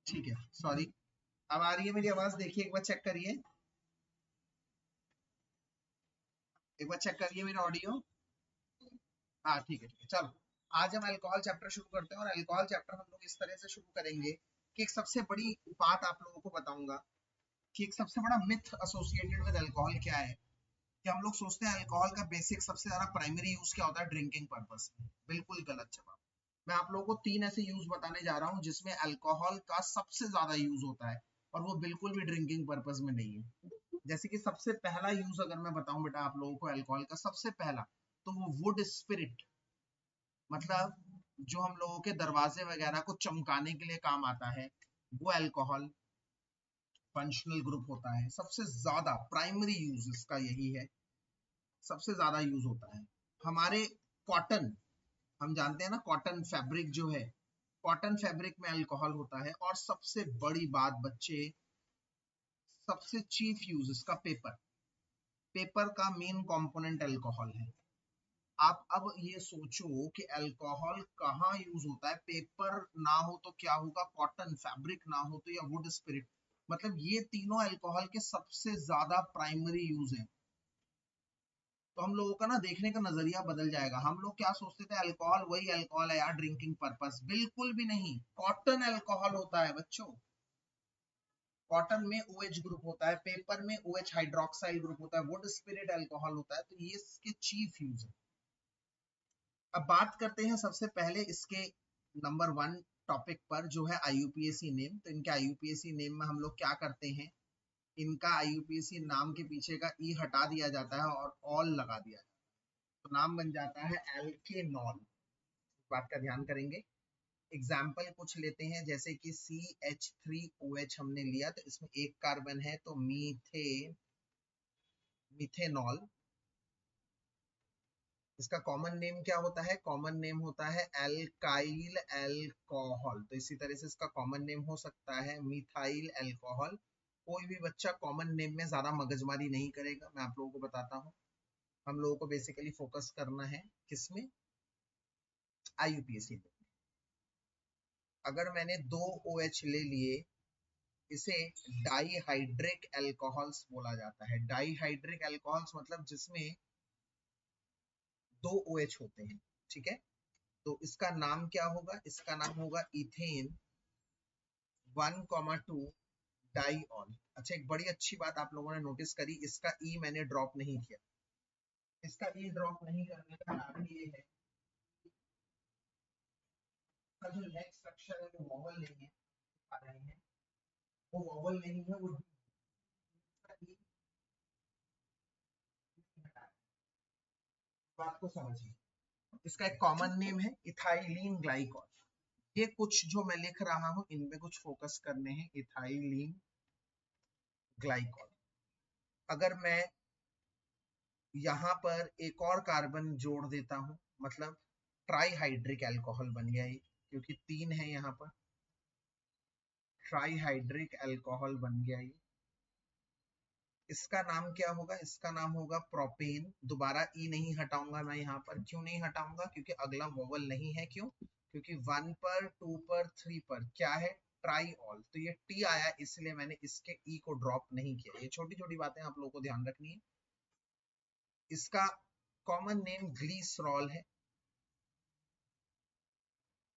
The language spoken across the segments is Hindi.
ठीक है, सॉरी। अब आ रही है मेरी आवाज? देखिए एक बार चेक करिए, एक बार चेक करिए मेरा ऑडियो। हाँ ठीक है, ठीक है, चलो। आज हम अल्कोहल चैप्टर शुरू करते हैं, और अल्कोहल चैप्टर हम लोग इस तरह से शुरू करेंगे कि एक सबसे बड़ी बात आप लोगों को बताऊंगा कि एक सबसे बड़ा मिथ एसोसिएटेड विद अल्कोहल क्या है। कि हम लोग सोचते हैं अल्कोहल का बेसिक सबसे ज्यादा प्राइमरी यूज क्या होता है, ड्रिंकिंग पर्पस। बिल्कुल गलत जवाब। मैं आप लोगों को 3 ऐसे यूज बताने जा रहा हूँ जिसमें अल्कोहल का सबसे ज्यादा यूज होता है, और वो बिल्कुल भी ड्रिंकिंग पर्पस में नहीं है। जैसे कि सबसे पहला यूज अगर मैं बताऊं बेटा आप लोगों को अल्कोहल का सबसे पहला, तो वो वुड स्पिरिट, मतलब जो हम लोगों के दरवाजे वगैरह को चमकाने के लिए काम आता है, वो अल्कोहल फंक्शनल ग्रुप होता है। सबसे ज्यादा प्राइमरी यूज इसका यही है, सबसे ज्यादा यूज होता है। हमारे कॉटन, हम जानते हैं ना कॉटन फैब्रिक जो है, कॉटन फैब्रिक में अल्कोहल होता है। और सबसे बड़ी बात बच्चे, सबसे चीफ यूज इसका पेपर, पेपर का मेन कंपोनेंट अल्कोहल है। आप अब ये सोचो कि अल्कोहल कहाँ यूज होता है। पेपर ना हो तो क्या होगा, कॉटन फैब्रिक ना हो तो, या वुड स्पिरिट, मतलब ये तीनों अल्कोहल के सबसे ज्यादा प्राइमरी यूज है। तो हम लोगों का ना देखने का नजरिया बदल जाएगा। हम लोग क्या सोचते थे, अल्कोहल वही अल्कोहल है यार, ड्रिंकिंग पर्पस। बिल्कुल भी नहीं, कॉटन अल्कोहल होता है बच्चों। कॉटन में OH ग्रुप होता है, पेपर में OH हाइड्रोक्साइल ग्रुप होता है, वुड स्पिरिट अल्कोहल होता है। तो ये इसके चीफ यूज है। अब बात करते हैं सबसे पहले इसके नंबर 1 टॉपिक पर, जो है IUPAC नेम। तो इनके IUPAC नेम में हम लोग क्या करते हैं, इनका IUPAC नाम के पीछे का ई हटा दिया जाता है और ऑल लगा दिया जाता है, तो नाम बन जाता है एल्केनॉल। बात का ध्यान करेंगे। एग्जाम्पल कुछ लेते हैं, जैसे कि CH3OH हमने लिया, तो इसमें एक कार्बन है, तो मिथेनॉल। इसका कॉमन नेम क्या होता है, कॉमन नेम होता है एल्काइल एल्कोहल। तो इसी तरह से इसका कॉमन नेम हो सकता है मिथाइल एल्कोहल। कोई भी बच्चा कॉमन नेम में ज्यादा मगजमारी नहीं करेगा, मैं आप लोगों को बताता हूँ। हम लोगों को बेसिकली फोकस करना है किसमें, IUPAC में। अगर मैंने 2 OH ले लिए, इसे डाईहाइड्रिक अल्कोहल्स बोला जाता है। डाईहाइड्रिक अल्कोहल्स मतलब जिसमें 2 OH होते हैं, ठीक है। तो इसका नाम क्या होगा, इसका नाम होगा इथेन 1,2 डाईऑल। अच्छा, एक बड़ी अच्छी बात आप लोगों ने नोटिस करी, इसका ई मैंने ड्रॉप नहीं किया। इसका ई ड्रॉप नहीं करने का कारण ये है, इसका जो नेक्स्ट स्ट्रक्चर है वो वॉवल नहीं है, आ रहे हैं, वो वॉवल नहीं है, वो ई हटा है। बात को समझिए। इसका एक कॉमन नेम है इथाइलिन ग्लाइकॉल। ये कुछ जो मैं लिख रहा हूं इनमें कुछ फोकस करने हैं, इथाइलिन ग्लाइकॉल। अगर मैं यहाँ पर एक और कार्बन जोड़ देता हूं, मतलब ट्राईहाइड्रिक अल्कोहल बन गया ये, क्योंकि 3 है यहाँ पर, ट्राईहाइड्रिक अल्कोहल बन गया ये। इसका नाम क्या होगा, इसका नाम होगा प्रोपेन। दोबारा ई नहीं हटाऊंगा मैं यहाँ पर। क्यों नहीं हटाऊंगा, क्योंकि अगला वोवल नहीं है। क्यों, क्योंकि 1 पर 2 पर 3 पर क्या है, ट्राईऑल। तो ये टी आया, इसलिए मैंने इसके ई को ड्रॉप नहीं किया। ये छोटी छोटी बातें आप लोगों को ध्यान रखनी है। इसका कॉमन नेम ग्लीसरॉल है,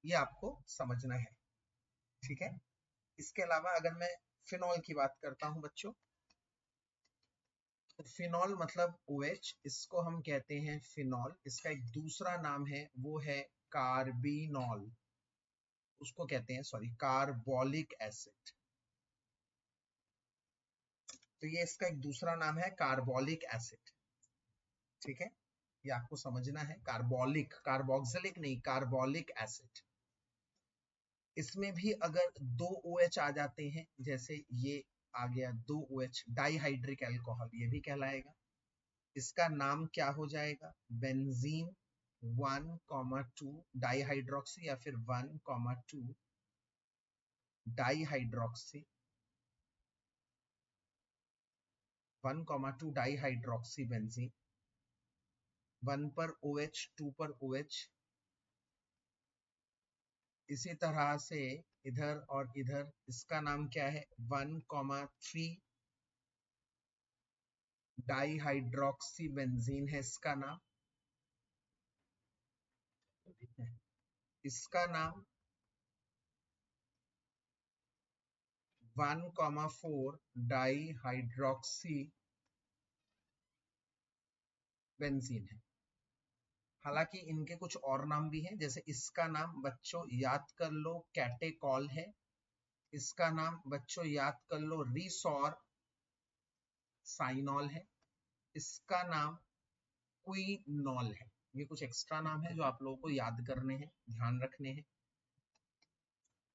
ये आपको समझना है, ठीक है। इसके अलावा अगर मैं फिनॉल की बात करता हूं बच्चों, तो फिनॉल मतलब OH, इसको हम कहते हैं फिनॉल। इसका एक दूसरा नाम है, वो है कार्बिनॉल। उसको कहते हैं, सॉरी, कार्बोलिक एसिड। तो ये इसका एक दूसरा नाम है, कार्बोलिक एसिड, ठीक है। ये आपको समझना है, कार्बोलिक, कार्बोक्सिलिक नहीं, कार्बोलिक एसिड। इसमें भी अगर 2 OH आ जाते हैं, जैसे ये आ गया 2 OH, डाईहाइड्रिक अल्कोहल ये भी कहलाएगा। इसका नाम क्या हो जाएगा, बेंजीन 1,2 डाईहाइड्रोक्सी, या फिर 1,2 डाईहाइड्रोक्सी, 1,2 डाईहाइड्रोक्सी बेंजीन। 1 पर OH, 2 पर OH, इसी तरह से इधर और इधर, इसका नाम क्या है 1,3 डाईहाइड्रोक्सी बेंजीन है इसका नाम। इसका नाम 1,4 डाईहाइड्रोक्सी बेंजीन है। हालांकि इनके कुछ और नाम भी हैं, जैसे इसका नाम बच्चों याद कर लो कैटेकॉल है, इसका नाम बच्चों याद कर लो रिसोर साइनॉल है, इसका नाम क्विनॉल है। ये कुछ एक्स्ट्रा नाम है जो आप लोगों को याद करने हैं, ध्यान रखने हैं।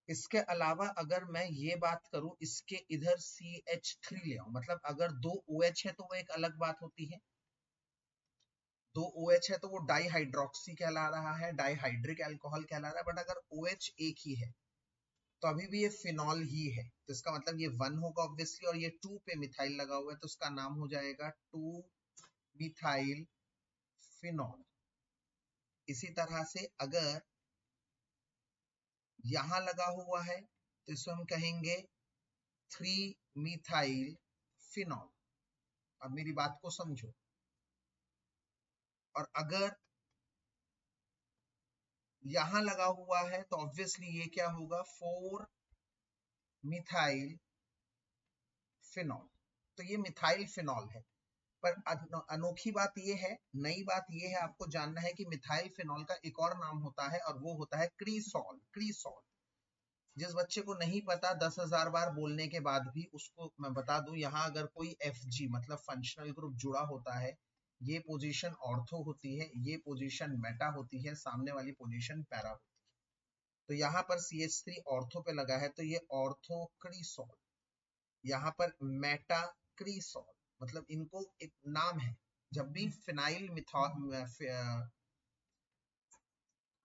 इसके अलावा अगर मैं ये बात करूं, इसके इधर CH3 ले आऊं, मतलब अगर 2 OH है तो वो एक अलग बात होती है, 2 OH है तो वो डाईहाइड्रोक्सी कहला रहा है, डाईहाइड्रिक अल्कोहल कहला रहा है। बट अगर OH एक ही है तो अभी भी ये फिनॉल ही है, तो इसका मतलब ये 1 होगा ऑब्वियसली, और ये 2 पे मिथाइल लगा हुआ है तो इसका नाम हो जाएगा 2 मिथाइल फिनॉल। इसी तरह से अगर यहां लगा हुआ है तो इसको हम कहेंगे 3 मिथाइल फिनॉल। अब मेरी बात को समझो, और अगर यहां लगा हुआ है तो ऑब्वियसली ये क्या होगा 4 मिथाइल फिनॉल। तो ये मिथाइल फिनॉल है। पर अनोखी बात ये है, नई बात ये है, आपको जानना है कि मिथाइल फिनॉल का एक और नाम होता है और वो होता है क्रीसॉल। क्रीसॉल जिस बच्चे को नहीं पता 10,000 बार बोलने के बाद भी उसको मैं बता दूं, यहाँ अगर कोई FG मतलब फंक्शनल ग्रुप जुड़ा होता है, ये पोजीशन ऑर्थो होती है, ये पोजीशन मेटा होती है, सामने वाली पोजीशन पैरा होती है। तो यहाँ पर CH3 ऑर्थो पे लगा है तो ये ऑर्थो क्रीसॉल, यहाँ पर मेटा क्रीसॉल, मतलब इनको एक नाम है। जब भी फिनाइल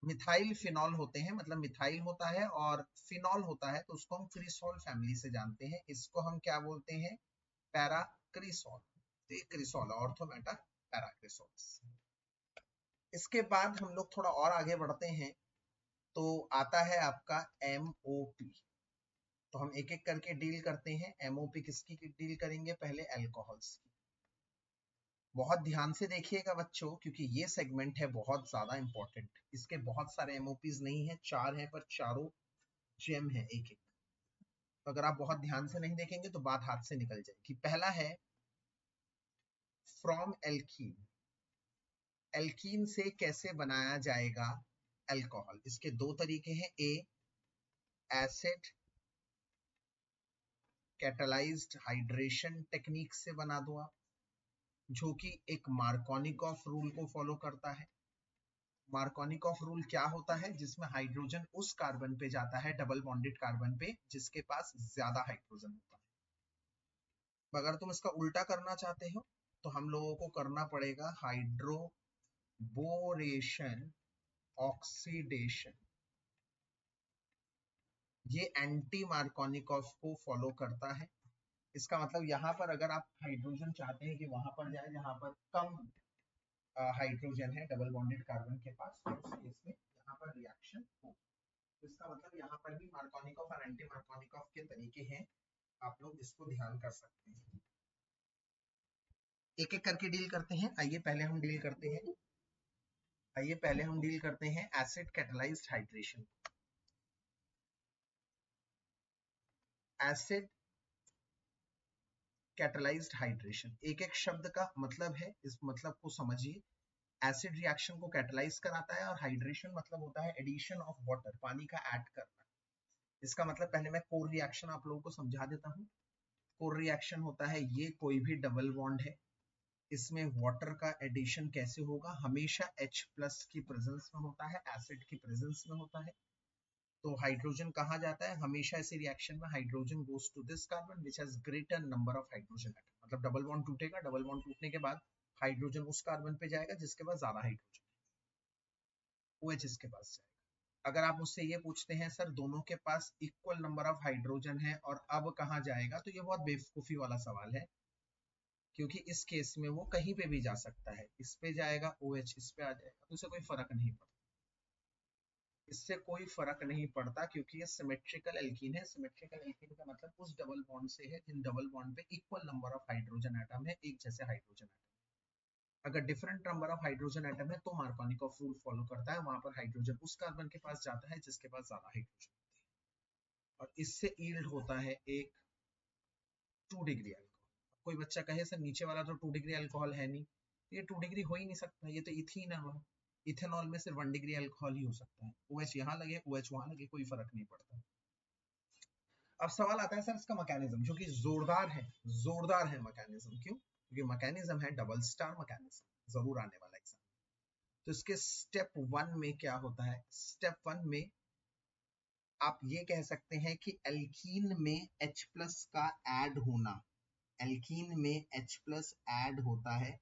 मिथाइल फिनॉल होते हैं, मतलब मिथाइल होता है और फिनॉल होता है, तो उसको हम क्रिसॉल फैमिली से जानते हैं। इसको हम क्या बोलते हैं, पैरा क्रिसॉल। तो ये क्रिसॉल ऑर्थो मेटा पैरा क्रिसॉल। इसके बाद हम लोग थोड़ा और आगे बढ़ते हैं तो आता है आपका MOP। तो हम एक एक करके डील करते हैं। MOP किसकी डील करेंगे, पहले अल्कोहल्स की। बहुत ध्यान से देखिएगा बच्चों, क्योंकि ये सेगमेंट है बहुत ज्यादा इंपॉर्टेंट। इसके बहुत सारे MOPs नहीं है, 4 है, पर चारों जेम है एक एक। तो अगर आप बहुत ध्यान से नहीं देखेंगे तो बात हाथ से निकल जाएगी। पहला है फ्रॉम एल्कीन। एल्कीन से कैसे बनाया जाएगा अल्कोहल। इसके दो तरीके हैं, ए एसिड कैटलाइज्ड हाइड्रेशन टेक्निक से बना दो आप, जो कि एक मार्कोनिकॉफ रूल को फॉलो करता है। मार्कोनिकॉफ रूल क्या होता है, जिसमें हाइड्रोजन उस कार्बन पे जाता है, डबल बॉन्डेड कार्बन पे, जिसके पास ज्यादा हाइड्रोजन होता है। अगर तुम इसका उल्टा करना चाहते हो तो हम लोगों को करना पड़ेगा हाइड्रोबोरेशन ऑक्सीडेशन। ये एंटी मार्कोनिकॉफ को फॉलो करता है। इसका मतलब यहाँ पर अगर आप हाइड्रोजन चाहते हैं कि वहां पर जाए जहां पर कम हाइड्रोजन है डबल बॉन्डेड कार्बन के पास, तो उस केस में यहाँ पर रिएक्शन हो। तो इसका मतलब यहाँ पर भी मार्कोनिकॉफ और एंटी मार्कोनिकॉफ के तरीके हैं, आप लोग इसको ध्यान कर सकते हैं। एक एक करके डील करते हैं। आइए पहले हम डील करते हैं acid catalysed hydration. Acid catalysed hydration, एक एक शब्द का मतलब है, इस मतलब को समझिए। एसिड रिएक्शन को कैटलाइज कराता है, और हाइड्रेशन मतलब होता है एडिशन ऑफ वाटर, पानी का ऐड करना। इसका मतलब पहले मैं कोर रिएक्शन आप लोगों को समझा देता हूँ। कोर रिएक्शन होता है, ये कोई भी डबल बॉन्ड है, इसमें वाटर का एडिशन कैसे होगा, हमेशा H+ की प्रेजेंस में होता है, एसिड की प्रेजेंस में होता है। तो हाइड्रोजन कहाँ जाता है, हमेशा ऐसे रिएक्शन में hydrogen goes to this carbon which has greater number of hydrogen atom. मतलब डबल बॉन्ड टूटेगा, डबल बॉन्ड टूटने के बाद हाइड्रोजन उस कार्बन पे जाएगा जिसके पास ज्यादा हाइड्रोजन, OH इसके पास जाएगा। अगर आप मुझसे ये पूछते हैं सर दोनों के पास इक्वल नंबर ऑफ हाइड्रोजन है और अब कहाँ जाएगा, तो ये बहुत बेवकूफी वाला सवाल है, क्योंकि इस केस में वो कहीं पे भी जा सकता है। इस पे जाएगा OH, इस पे आ जाएगा, तो उसे कोई फर्क नहीं पड़ता। इससे कोई फर्क नहीं पड़ता क्योंकि ये सिमेट्रिकल एल्कीन है। सिमेट्रिकल एल्कीन का मतलब उस डबल बॉन्ड से है जिन डबल बॉन्ड पे equal number of hydrogen atom है, एक जैसे हाइड्रोजन एटम। अगर different number of hydrogen atom है तो मार्कोनिकॉफ रूल फॉलो करता है, वहां पर हाइड्रोजन उस कार्बन के पास जाता है जिसके पास ज्यादा हाइड्रोजन, और इससे यील्ड होता है एक 2 डिग्री अल्कोहल। कोई बच्चा कहे सर नीचे वाला तो 2 डिग्री अल्कोहल है नहीं, ये 2 डिग्री हो ही नहीं सकता, ये तो इथीन है। इथेनॉल में सिर्फ 1 डिग्री अल्कोहल ही हो सकता है। OH यहाँ लगे OH वहां लगे कोई फर्क नहीं पड़ता। अब सवाल आता है सर इसका मैकेनिज्म, जो कि जोरदार है मैकेनिज्म। क्यों? क्योंकि मैकेनिज्म है डबल स्टार मैकेनिज्म, जरूर आने वाला एग्जाम। तो इसके स्टेप 1 में क्या होता है? स्टेप 1 में आप ये कह सकते हैं कि एल्कीन में H प्लस का ऐड होना, एल्कीन में H प्लस ऐड होता है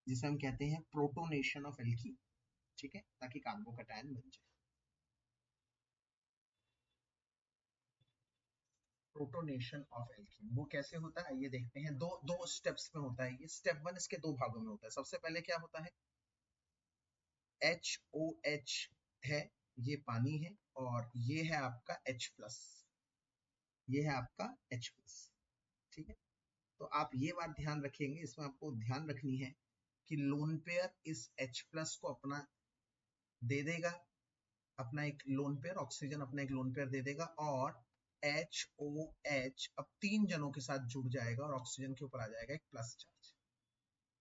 जिसे हम कहते हैं प्रोटोनेशन ऑफ एल्कीन, ठीक है, ताकि कार्बोकैटायन बन जाए। प्रोटोनेशन ऑफ एल्कीन वो कैसे होता है ये देखते हैं। दो स्टेप्स में होता है ये। स्टेप 1 इसके दो भागों में होता है। सबसे पहले क्या होता है, HOH है, ये पानी है, और ये है आपका H प्लस, ये है आपका H प्लस, ठीक है। तो आप ये बात ध्यान रखेंगे, इसमें आपको ध्यान रखनी है कि लोन पेयर इस H प्लस को अपना दे देगा, अपना एक लोन पेयर, ऑक्सीजन अपना एक लोन पेयर दे देगा, और HOH अब 3 जनों के साथ जुड़ जाएगा और ऑक्सीजन के ऊपर आ जाएगा एक प्लस चार्ज।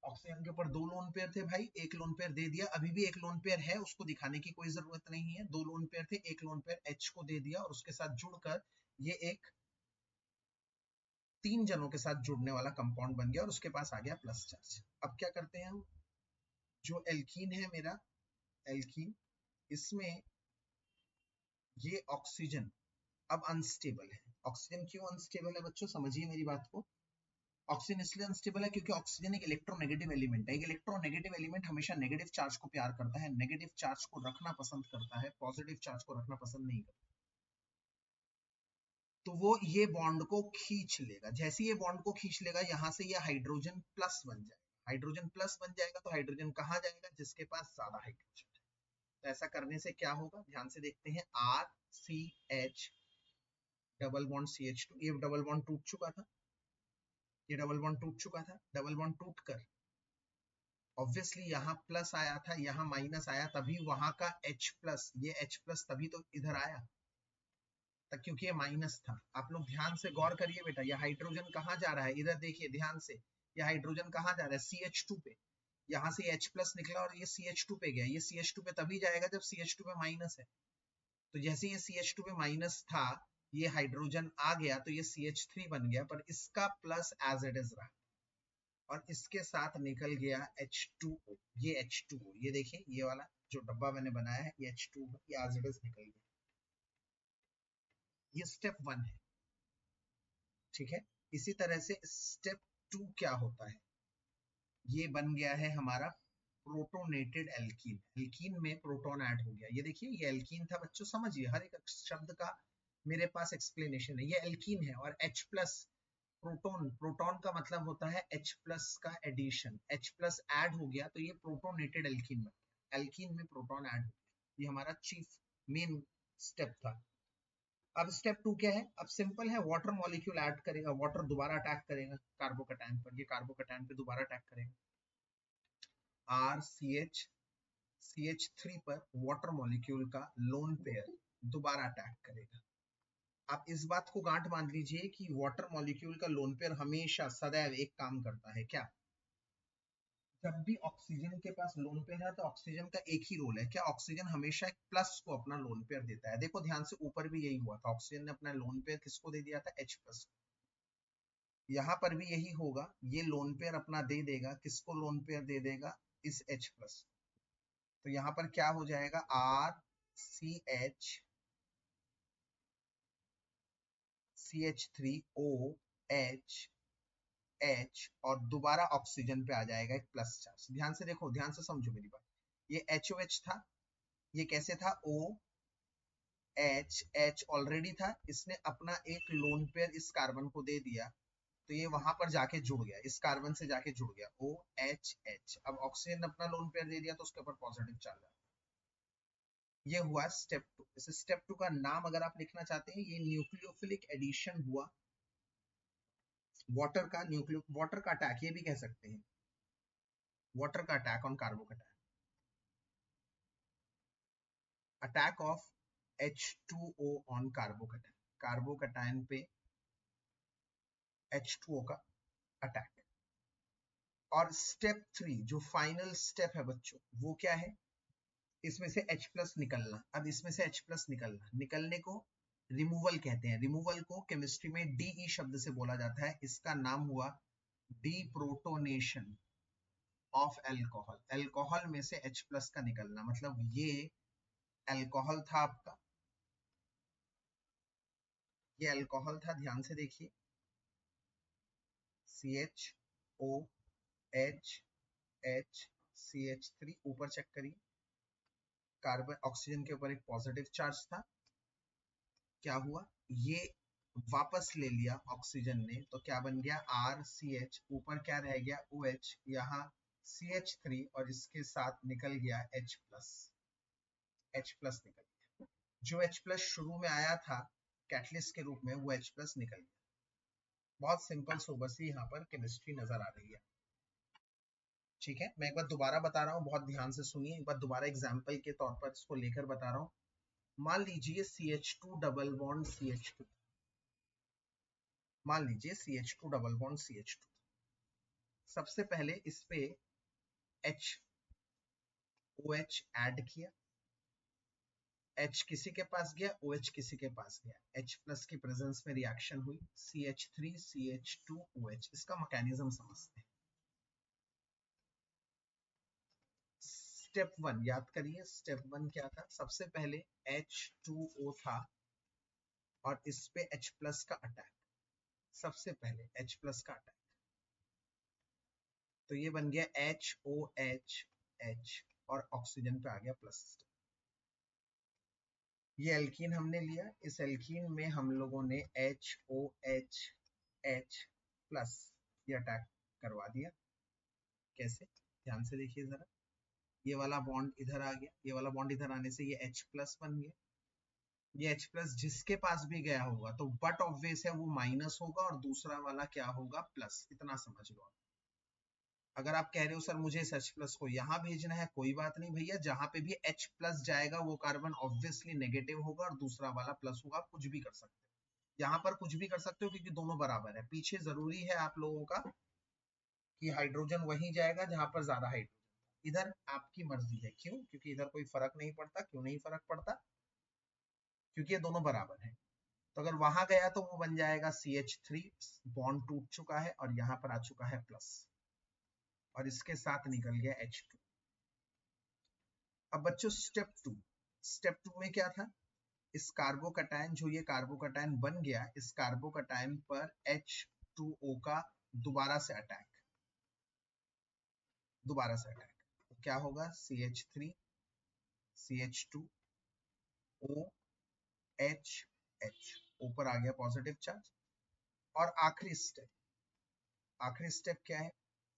ऑक्सीजन के ऊपर 2 लोन पेयर थे भाई, एक लोन पेयर दे दिया, अभी भी एक लोन पेयर है, उसको दिखाने की कोई जरूरत नहीं है। 2 लोन पेयर थे, एक लोन पेयर H को दे दिया और उसके साथ जुड़कर ये एक 3 जनों के साथ जुड़ने वाला कंपाउंड बन गया और उसके पास आ गया प्लस चार्ज। अब क्या करते हैं हम, जो एल्कीन है मेरा, एल्कीन, इसमें ये ऑक्सीजन अब अनस्टेबल है। ऑक्सीजन क्यों अनस्टेबल है बच्चों, समझिए मेरी बात को। ऑक्सीजन इसलिए अनस्टेबल है क्योंकि ऑक्सीजन एक इलेक्ट्रोनेगेटिव एलिमेंट है। एक इलेक्ट्रोनेगेटिव एलिमेंट हमेशा नेगेटिव चार्ज को प्यार करता है, नेगेटिव चार्ज को रखना पसंद करता है, पॉजिटिव चार्ज को रखना पसंद नहीं करता। तो वो ये बॉन्ड को खींच लेगा, जैसे ये बॉन्ड को खींच लेगा यहां से ये हाइड्रोजन प्लस बन जाएगा। हाइड्रोजन प्लस बन जाएगा तो हाइड्रोजन कहाँ जाएगा, जिसके पास ज्यादा हाइड्रोजन है। तो ऐसा करने से क्या होगा, ध्यान से देखते हैं। RCH डबल बॉन्ड CH2, ये डबल बॉन्ड टूट चुका था, ये डबल बॉन्ड टूट चुका था। डबल बॉन्ड टूट कर ऑब्वियसली यहाँ प्लस आया था, यहाँ माइनस आया, तभी वहां का H प्लस, ये H प्लस तभी तो इधर आया तक, क्योंकि ये माइनस था। आप लोग ध्यान से गौर करिए बेटा, ये हाइड्रोजन कहाँ जा रहा है, इधर देखिए ध्यान से, ये हाइड्रोजन कहाँ जा रहा है, CH2 पे। यहाँ से H प्लस निकला और ये CH2 पे गया, ये CH2 पे तभी जाएगा जब CH2 पे माइनस है। तो जैसे ये CH2 पे माइनस था, ये हाइड्रोजन आ गया तो ये CH3 बन गया, पर इसका प्लस एज इट इज रहा और इसके साथ निकल गया H2O। ये H2O, ये देखिए ये वाला जो डब्बा मैंने बनाया है ये H2O, ये एज इट इज निकल गया। ये स्टेप 1 है, ठीक है। इसी तरह से स्टेप 2 क्या होता है, ये बन गया है हमारा प्रोटोनेटेड एल्कीन। एल्कीन में प्रोटॉन ऐड हो गया, ये देखिए ये एल्कीन था बच्चों, समझिए हर एक शब्द का मेरे पास एक्सप्लेनेशन है। ये एल्कीन है और H प्लस प्रोटॉन, प्रोटॉन का मतलब होता है H प्लस का एडिशन। H प्लस ऐड हो गया तो ये प्रोटोनेटेड एल्कीन बन गया, एल्कीन में प्रोटॉन ऐड हो गया। ये हमारा चीफ मेन स्टेप था। अब स्टेप 2 क्या है, अब सिंपल है, वाटर मॉलिक्यूल ऐड करेगा, वाटर दोबारा अटैक करेगा कार्बोकैटायन पर, ये कार्बोकैटायन पे दोबारा अटैक करेगा। RCH CH3 पर वाटर मॉलिक्यूल का लोन पेयर दोबारा अटैक करेगा। आप इस बात को गांठ बांध लीजिए कि वाटर मॉलिक्यूल का लोन पेयर हमेशा सदैव एक काम करता है, क्या, जब भी ऑक्सीजन के पास लोन पेयर है तो ऑक्सीजन का एक ही रोल है, क्या, ऑक्सीजन हमेशा एक प्लस को अपना लोन पेयर देता है। देखो ध्यान से, ऊपर भी यही हुआ था, ऑक्सीजन ने अपना लोन पेयर किसको दे दिया था, H प्लस। यहाँ पर भी यही होगा, ये लोन पेयर अपना दे देगा, किसको लोन पेयर दे देगा, इस H प्लस। तो यहाँ पर क्या हो जाएगा, RCH CH3OH H और दोबारा ऑक्सीजन पे आ जाएगा एक प्लस चार्ज। ध्यान से देखो, ध्यान से समझो मेरी बात। ये HOH था, ये कैसे था, OH ऑलरेडी था, इसने अपना एक लोन पेयर इस कार्बन को दे दिया तो ये वहां पर जाके जुड़ गया, इस कार्बन से जाके जुड़ गया OHH। अब ऑक्सीजन ने अपना लोन पेयर दे दिया तो उसके ऊपर पॉजिटिव चार्ज ये हुआ स्टेप 2। इस स्टेप 2 का नाम अगर आप लिखना चाहते हैं, ये न्यूक्लियोफिलिक एडिशन हुआ वाटर का, वाटर का अटैक ये भी कह सकते हैं, वाटर का attack on carbocation, attack of H2O on carbocation, carbocation पे H2O का अटैक। और स्टेप 3 जो फाइनल स्टेप है बच्चों, वो क्या है, इसमें से H प्लस निकलना। अब इसमें से H प्लस निकलने को रिमूवल कहते हैं। रिमूवल को केमिस्ट्री में DE शब्द से बोला जाता है। इसका नाम हुआ डीप्रोटोनेशन ऑफ एल्कोहल। एल्कोहल में से H प्लस का निकलना, मतलब ये एल्कोहल था आपका, ये एल्कोहल था, ध्यान से देखिए, CHOH CH3, ऊपर चेक करिए, कार्बन ऑक्सीजन के ऊपर एक पॉजिटिव चार्ज था। क्या हुआ, ये वापस ले लिया ऑक्सीजन ने, तो क्या बन गया RCH, ऊपर क्या रह गया OH, यहाँ CH3 और इसके साथ निकल गया H प्लस, H प्लस निकल गया। जो H प्लस शुरू में आया था कैटलिस्ट के रूप में, वो H प्लस निकल गया। बहुत सिंपल सोबर सी यहाँ पर केमिस्ट्री नजर आ रही है। ठीक है, मैं एक बार दोबारा बता रहा हूँ, बहुत ध्यान से सुनिए, एक बार दोबारा एग्जाम्पल के तौर पर इसको लेकर बता रहा हूँ। मान लीजिए CH2 डबल बॉन्ड CH2, मान लीजिए CH2 डबल बॉन्ड CH2, सबसे पहले इस पे HOH ऐड किया, H किसी के पास गया, OH किसी के पास गया, H प्लस की प्रेजेंस में रिएक्शन हुई, CH3 CH2 OH। इसका मैकेनिज्म समझते हैं। स्टेप 1 याद करिए, स्टेप 1 क्या था, सबसे पहले H2O था और इस पे H प्लस का अटैक, सबसे पहले H प्लस का अटैक, तो ये बन गया HOH H और ऑक्सीजन पे आ गया प्लस। ये एल्कीन हमने लिया, इस एल्कीन में हम लोगों ने HOH H प्लस ये अटैक करवा दिया। कैसे, ध्यान से देखिए जरा, ये वाला बॉन्ड इधर आ गया, ये वाला बॉन्ड इधर आने से ये H प्लस बन गया। ये H प्लस जिसके पास भी गया होगा तो बट ऑब्वियस है वो माइनस होगा और दूसरा वाला क्या होगा, प्लस। इतना समझ लो। अगर आप कह रहे हो सर मुझे इस H प्लस को यहाँ भेजना है, कोई बात नहीं भैया, जहां पे भी H प्लस जाएगा वो कार्बन ऑब्वियसली नेगेटिव होगा और दूसरा वाला प्लस होगा। आप कुछ भी कर सकते हो, यहाँ पर कुछ भी कर सकते हो क्योंकि दोनों बराबर है। पीछे जरूरी है आप लोगों का कि हाइड्रोजन वहीं जाएगा जहां पर ज्यादा हाइड्रोजन, इधर आपकी मर्जी है। क्यों, क्योंकि इधर कोई फर्क नहीं पड़ता। क्यों नहीं फर्क पड़ता, क्योंकि ये दोनों बराबर है। तो अगर वहां गया तो वो बन जाएगा CH3, बॉन्ड टूट चुका है और यहाँ पर आ चुका है प्लस और इसके साथ निकल गया H2। अब बच्चों स्टेप 2, स्टेप 2 में क्या था, इस कार्बोकैटायन, जो ये कार्बोकैटायन बन गया, इस कार्बोकैटायन पर H2O का दोबारा से अटैक, दोबारा से अटैक, तो क्या होगा CH3 CH2 OH H, ऊपर आ गया पॉजिटिव चार्ज। और आखिरी स्टेप, आखिरी स्टेप क्या है,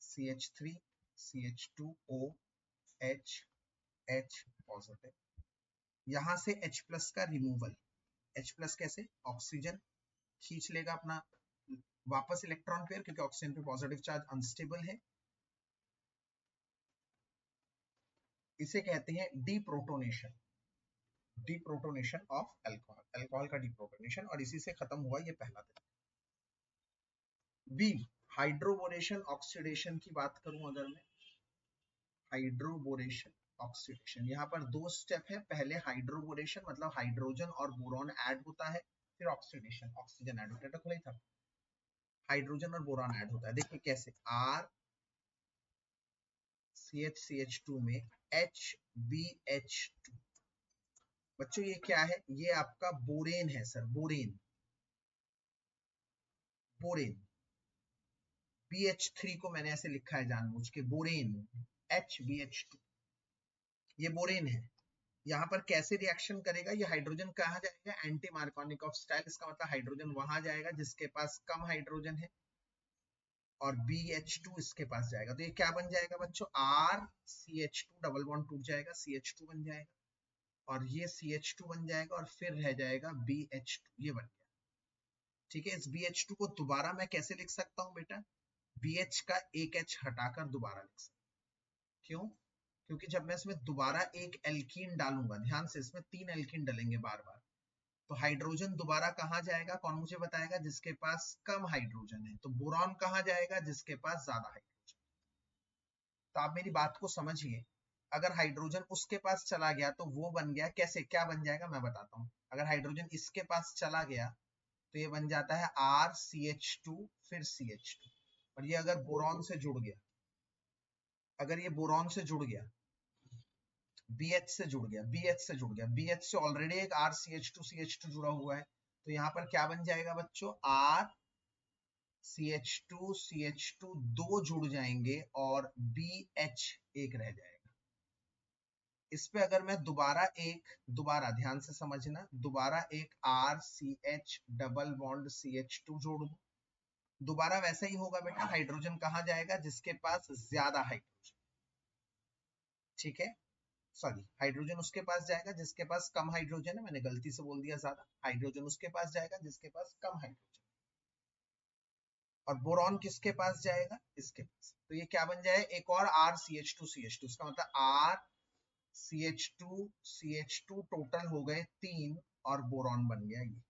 CH3 CH2 OH H positive, यहां से H प्लस का रिमूवल। H प्लस कैसे, ऑक्सीजन खींच लेगा अपना वापस इलेक्ट्रॉन पेयर, क्योंकि ऑक्सीजन पे पॉजिटिव चार्ज अनस्टेबल है। इसे कहते हैं deprotonation, deprotonation of alcohol, alcohol का डीप्रोटोनेशन, और इसी से खत्म हुआ ये पहला दिन। बी, हाइड्रोबोरेशन ऑक्सीडेशन की बात करूं अगर मैं, हाइड्रोबोरेशन ऑक्सीडेशन, यहाँ पर दो स्टेप है। पहले हाइड्रोबोरेशन मतलब हाइड्रोजन और बोरॉन ऐड होता है, फिर ऑक्सीडेशन, ऑक्सीजन ऐड होता है। खुला ही था, हाइड्रोजन और बोरॉन ऐड होता है। देखिए कैसे, RCH में HBH2, बच्चों ये क्या है, ये आपका बोरेन है सर, बोरेन, बोरेन। BH3 को मैंने ऐसे लिखा है जानबूझ के, बोरेन, HBH2, ये बोरेन है। यहाँ पर कैसे रिएक्शन करेगा, ये हाइड्रोजन कहाँ जाएगा, एंटी मार्कोनिकॉफ स्टाइल। इसका मतलब हाइड्रोजन वहां जाएगा जिसके पास कम हाइड्रोजन है और BH2 इसके पास जाएगा, तो ये क्या बन जाएगा बच्चों, RCH2 डबल बॉन्ड टूट जाएगा, CH2 बन जाएगा। और ये CH2 बन जाएगा और फिर रह जाएगा BH2, ये बन गया। ठीक है, इस BH2 को दोबारा मैं कैसे लिख सकता हूँ बेटा, BH का एक H हटाकर दोबारा लिख सकता हूँ। क्यों? क्योंकि जब मैं इसमें दोबारा एक एल्कीन डालूंगा, ध्यान से इसमें 3 एल्कीन डलेंगे बार बार, तो हाइड्रोजन दोबारा कहाँ जाएगा, कौन मुझे बताएगा, जिसके पास कम हाइड्रोजन है। तो बोरॉन कहाँ जाएगा, जिसके पास ज्यादा हाइड्रोजन। तो आप मेरी बात को समझिए, अगर हाइड्रोजन उसके पास चला गया तो वो बन गया, कैसे क्या बन जाएगा मैं बताता हूँ। अगर हाइड्रोजन इसके पास चला गया तो ये बन जाता है RCH2 फिर CH2, और ये अगर बोरॉन से जुड़ गया, अगर ये बोरॉन से जुड़ गया, BH से जुड़ गया, BH से जुड़ गया, BH से ऑलरेडी एक RCH2 CH2 जुड़ा हुआ है, तो यहाँ पर क्या बन जाएगा बच्चों, RCH2 CH2 दो जुड़ जाएंगे और BH एक रह जाएगा। इस पे अगर मैं दोबारा ध्यान से समझना, दोबारा एक RCH डबल बॉन्ड CH2 जोड़ दूं, दोबारा वैसा ही होगा बेटा, हाइड्रोजन कहाँ जाएगा, जिसके पास ज्यादा हाइड्रोजन। ठीक है, सॉरी, हाइड्रोजन उसके पास जाएगा जिसके पास कम हाइड्रोजन है, मैंने गलती से बोल दिया ज्यादा, हाइड्रोजन उसके पास जाएगा जिसके पास कम हाइड्रोजन। और बोरॉन किसके पास जाएगा, इसके पास। तो ये क्या बन जाए, एक और RCH2 CH2, इसका मतलब RCH2 CH2 टोटल हो गए 3 और बोरॉन बन गया ये।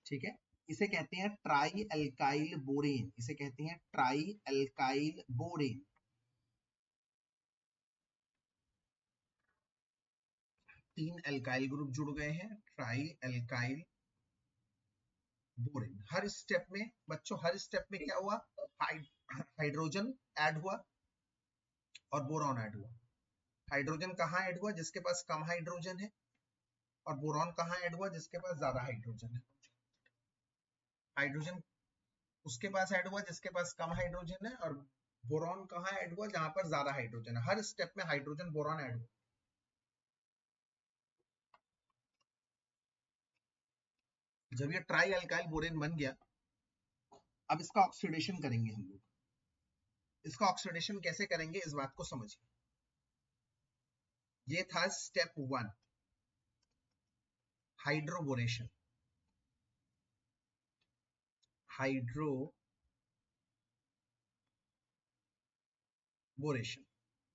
ठीक है, इसे कहते हैं ट्राई एल्काइल बोरेन, इसे कहते हैं ट्राई एल्काइल बोरेन। तीन एल्काइल ग्रुप जुड़ गए हैं, ट्राई एल्काइल बोरेन। हर स्टेप में बच्चों, हर स्टेप में क्या हुआ, हाइड्रोजन ऐड हुआ और बोरॉन ऐड हुआ। हाइड्रोजन कहाँ ऐड हुआ, जिसके पास कम हाइड्रोजन है, और बोरॉन कहाँ ऐड हुआ, जिसके पास ज्यादा हाइड्रोजन है। हाइड्रोजन उसके पास ऐड हुआ जिसके पास कम हाइड्रोजन है, और बोरॉन कहाँ ऐड हुआ, जहां पर ज्यादा हाइड्रोजन है। हर स्टेप में हाइड्रोजन बोरॉन ऐड हुआ। जब ये ट्राई अल्काइल बोरेन बन गया, अब इसका ऑक्सीडेशन करेंगे हम लोग। इसका ऑक्सीडेशन कैसे करेंगे, इस बात को समझिए। ये था स्टेप 1, हाइड्रोबोरेशन। हाइड्रोबोरेशन।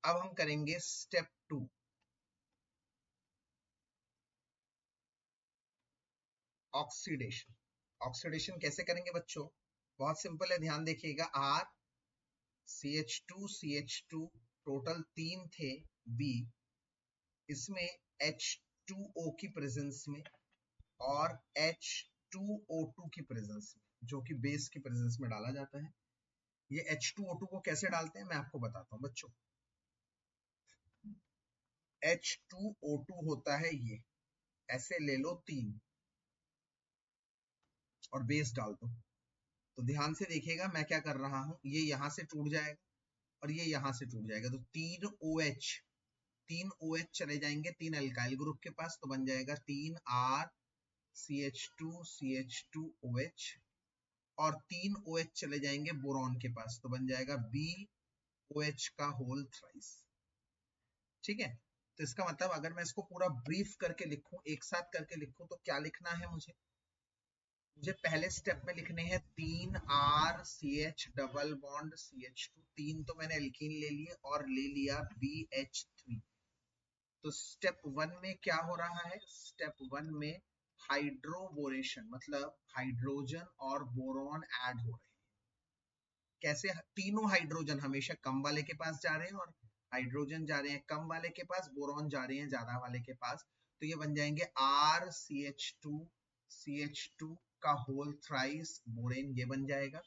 अब हम करेंगे स्टेप 2, ऑक्सीडेशन। ऑक्सीडेशन कैसे करेंगे बच्चों, बहुत सिंपल है, ध्यान देखिएगा। RCH2 टोटल 3 थे, B, इसमें H2O की प्रेजेंस में और H2O2 की प्रेजेंस में, जो कि बेस की प्रेजेंस में डाला जाता है। ये H2O2 को कैसे डालते हैं मैं आपको बताता हूं बच्चों। H2O2 होता है ये, ऐसे ले लो 3 और बेस डाल दो। तो ध्यान से देखिएगा मैं क्या कर रहा हूं, ये यहां से टूट जाएगा और ये यहां से टूट जाएगा, तो 3 OH चले जाएंगे 3 अल्काइल ग्रुप के पास, तो बन जाएगा 3RCH2CH2OH, और 3 OH चले जाएंगे बोरॉन के पास, तो बन जाएगा BOH का होल थ्राइस। ठीक है, तो इसका मतलब अगर मैं इसको पूरा ब्रीफ करके लिखूं, एक साथ करके लिखूं, तो क्या लिखना है मुझे, पहले स्टेप में लिखने हैं 3RCH डबल बॉन्ड CH2, 3 तो मैंने एल्कीन ले लिए और ले लिया BH3। तो स्टेप 1 में क्या हो रहा है, स्टेप 1 में हाइड्रोबोरेशन, मतलब हाइड्रोजन और बोरॉन ऐड हो रहे हैं। कैसे, तीनों हाइड्रोजन हमेशा कम वाले के पास जा रहे हैं और हाइड्रोजन जा रहे हैं कम वाले के पास, बोरॉन जा रहे हैं ज्यादा वाले के पास। तो ये बन जाएंगे RCH2CH2 का होल थ्राइस बोरेन, ये बन जाएगा।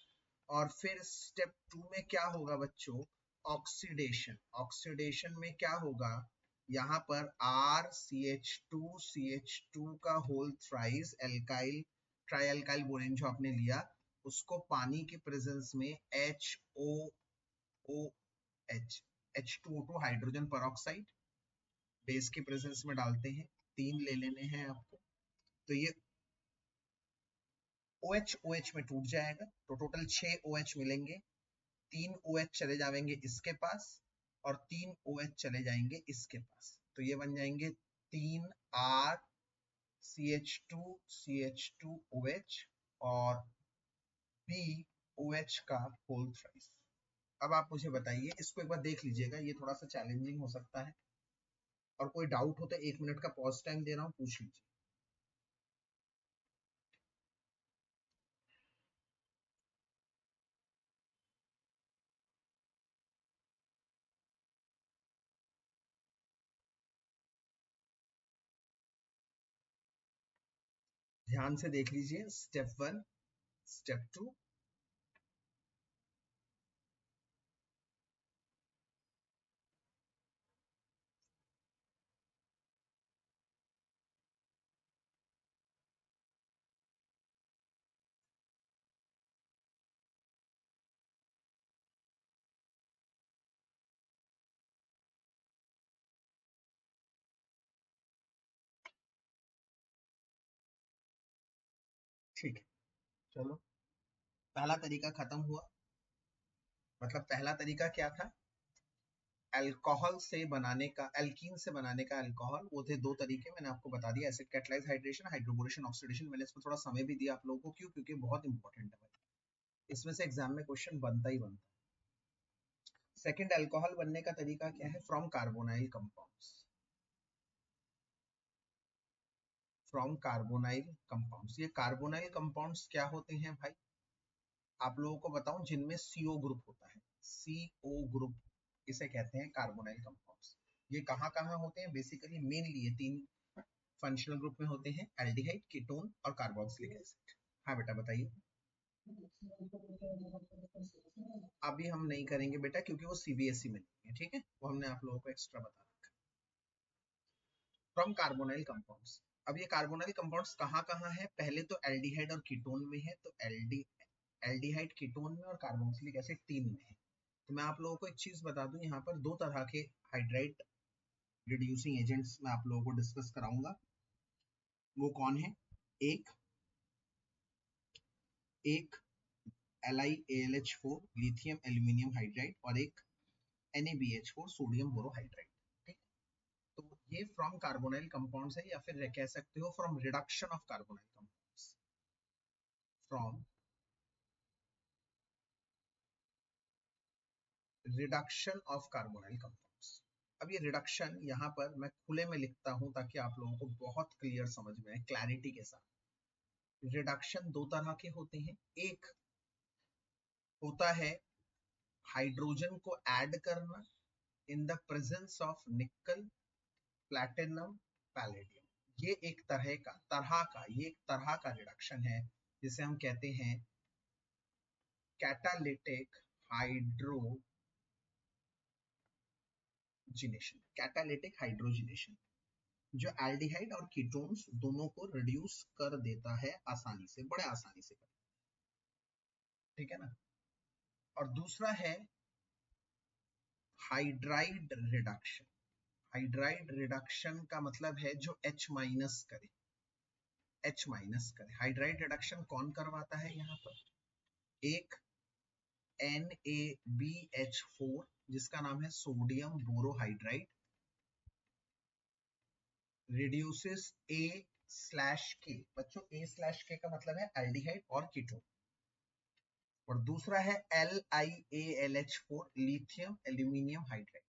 और फिर स्टेप 2 में क्या होगा बच्चों, ऑक्सीडेशन। ऑक्सीडेशन में क्या होगा, यहाँ पर RCH2CH2 का whole thrice alkyl, trialkyl borane जो आपने लिया, उसको पानी की प्रेजेंस में HOOH, H2O2 hydrogen peroxide, base की प्रेजेंस में डालते हैं, 3 ले लेने हैं आपको। तो ये OH OH में टूट जाएगा, तो टोटल 6 OH मिलेंगे। 3 OH चले जाएंगे इसके पास और 3 OH चले जाएंगे इसके पास, तो ये बन जाएंगे 3R CH2CH2OH और BOH का होल थ्राइस। अब आप मुझे बताइए, इसको एक बार देख लीजिएगा, ये थोड़ा सा चैलेंजिंग हो सकता है, और कोई डाउट हो तो 1 मिनट का पॉज टाइम दे रहा हूँ, पूछ लीजिए। ध्यान से देख लीजिए, स्टेप 1, स्टेप 2, ठीक है। चलो, पहला तरीका खत्म हुआ। मतलब पहला तरीका क्या था? अल्कोहल से बनाने का, एल्कीन से बनाने का अल्कोहल। वो थे 2 तरीके, मैंने आपको बता दिया, acid catalyse hydration, hydroboration oxidation. मैंने इसमें थोड़ा समय भी दिया आप लोगों को, क्यों? क्योंकि बहुत इंपॉर्टेंट है भाई, इसमें से एग्जाम में क्वेश्चन बनता ही बनता है। सेकंड, अल्कोहल बनने का तरीका क्या है? From carbonyl compounds, from carbonyl compounds. ये कार्बोनाइल कंपाउंड्स क्या होते हैं भाई? आप लोगों को बताऊं, जिनमें CO ग्रुप होता है, CO ग्रुप इसे कहते हैं कार्बोनाइल कंपाउंड्स। ये कहाँ कहाँ होते हैं? बेसिकली मेनली ये 3 फंक्शनल ग्रुप में होते हैं, एल्डिहाइड, कीटोन और कार्बोक्सिलिक एसिड। हाँ बेटा बताइए। अभी हम नहीं करेंगे बेटा, क्योंकि वो CBSE में नहीं है, ठीक है, वो हमने आप लोगों को एक्स्ट्रा बता रखा है। From carbonyl compounds. अब ये कार्बोनाइल कंपाउंड्स कहाँ कहाँ है? पहले तो एल्डिहाइड और कीटोन में है, तो एल्डिहाइड, कीटोन में, और कार्बोक्सिलिक एसिड 3 में है। तो मैं आप लोगों को एक चीज बता दूं, यहाँ पर 2 तरह के हाइड्राइड रिड्यूसिंग एजेंट्स मैं आप लोगों को डिस्कस कराऊंगा। वो कौन है? एक LiAlH4 लिथियम एल्यूमिनियम हाइड्राइड, और एक NaBH4 सोडियम बोरोहाइड्राइड। ठीक, तो ये फ्रॉम कार्बोनाइल कंपाउंड्स है, या फिर कह सकते हो from reduction of carbonyl compounds, from reduction of carbonyl compounds. अब ये रिडक्शन यहाँ पर मैं खुले में लिखता हूं, ताकि आप लोगों को बहुत क्लियर समझ में आए, क्लैरिटी के साथ। रिडक्शन 2 तरह के होते हैं। एक होता है हाइड्रोजन को ऐड करना इन द प्रेजेंस ऑफ निकल, प्लैटिनम, पैलेडियम। ये एक तरह का रिडक्शन है, जिसे हम कहते हैं कैटालिटिक हाइड्रोजिनेशन। कैटालिटिक हाइड्रोजिनेशन जो एल्डिहाइड और कीटोन्स दोनों को रिड्यूस कर देता है आसानी से, बड़े आसानी से, ठीक है ना। और दूसरा है हाइड्राइड रिडक्शन। हाइड्राइड रिडक्शन का मतलब है जो H माइनस करे, H माइनस करे। हाइड्राइड रिडक्शन कौन करवाता है? यहाँ पर एक NaBH4, जिसका नाम है सोडियम बोरोहाइड्राइड, रिड्यूसेस A/K। बच्चों A/K का मतलब है एल्डिहाइड और कीटोन। और दूसरा है LiAlH4 लिथियम एल्यूमिनियम हाइड्राइड।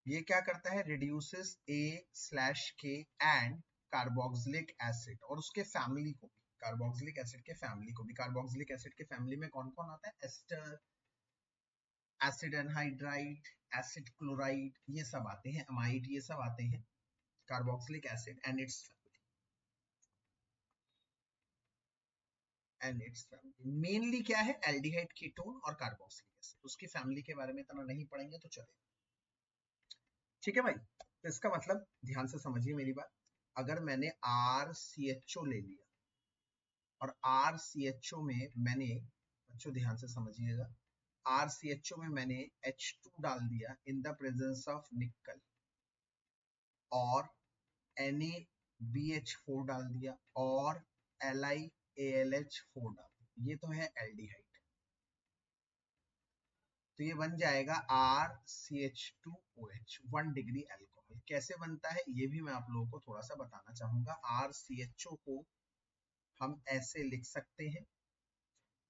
ये क्या करता है? Reduces A/K and carboxylic acid और उसके फैमिली को भी, कार्बोक्सिलिक एसिड के फैमिली को भी। कार्बोक्सिलिक एसिड के फैमिली में कौन कौन आता है? Ester, acid anhydride, acid chloride, ये सब आते हैं, अमाइड, ये सब आते हैं carboxylic acid and its family. Mainly क्या है? एल्डिहाइड, कीटोन और कार्बोक्सिलिक एसिड। उसकी फैमिली के बारे में इतना नहीं पढ़ेंगे तो चलेगा, ठीक है भाई। तो इसका मतलब ध्यान से समझिए मेरी बात। अगर मैंने RCHO ले लिया, और RCHO में मैंने, बच्चों ध्यान से समझिएगा, RCHO में मैंने H2 डाल दिया इन द प्रेजेंस ऑफ निकल, और NaBH4 डाल दिया, और LiAlH4 डाल दिया। ये तो है एल्डिहाइड। तो ये बन जाएगा RCH2OH, 1 डिग्री अल्कोहल। कैसे बनता है ये भी मैं आप लोगों को थोड़ा सा बताना चाहूंगा। RCHO को हम ऐसे लिख सकते हैं।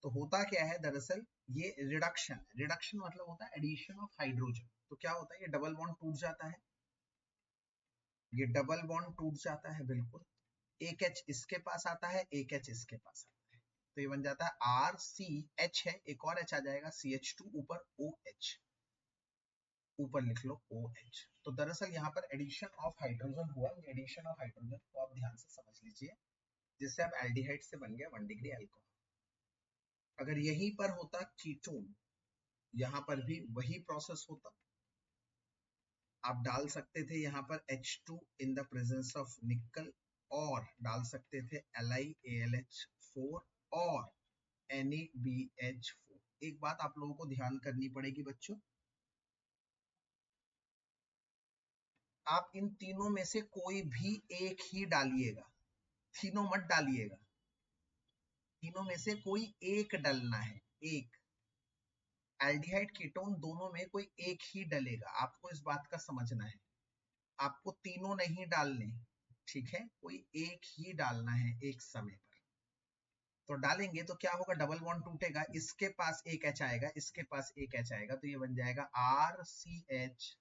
तो होता क्या है दरअसल, ये रिडक्शन, रिडक्शन मतलब होता है एडिशन ऑफ हाइड्रोजन। तो क्या होता है, ये डबल बॉन्ड टूट जाता है, ये डबल बॉन्ड टूट जाता है बिल्कुल। एक H इसके पास आता है, एक H इसके पास आता है, तो ये बन जाता है RCH है, एक और H आ जाएगा CH2 ऊपर OH, ऊपर लिख लो OH। तो दरअसल यहाँ पर एडिशन ऑफ हाइड्रोजन हुआ। एडिशन ऑफ हाइड्रोजन को आप ध्यान से समझ लीजिए, जिससे आप एल्डिहाइड से बन गया 1 डिग्री अल्कोहल। अगर यहीं पर होता कीटोन, यहाँ पर भी वही प्रोसेस होता। आप डाल सकते थे यहाँ पर H2 in the presence of निकल, और डाल सकते थे LiAlH4 और NaBH4। एक बात आप लोगों को ध्यान करनी पड़ेगी बच्चों, आप इन तीनों में से कोई भी एक ही डालिएगा, तीनों मत डालिएगा, तीनों में से कोई एक डलना है, एक। एल्डिहाइड कीटोन दोनों में कोई एक ही डलेगा, आपको इस बात का समझना है। आपको तीनों नहीं डालने, ठीक है, कोई एक ही डालना है एक समय पर। तो डालेंगे तो क्या होगा, डबल बॉन्ड टूटेगा, इसके पास एक H आएगा, इसके पास एक H आएगा, तो ये बन जाएगा RCH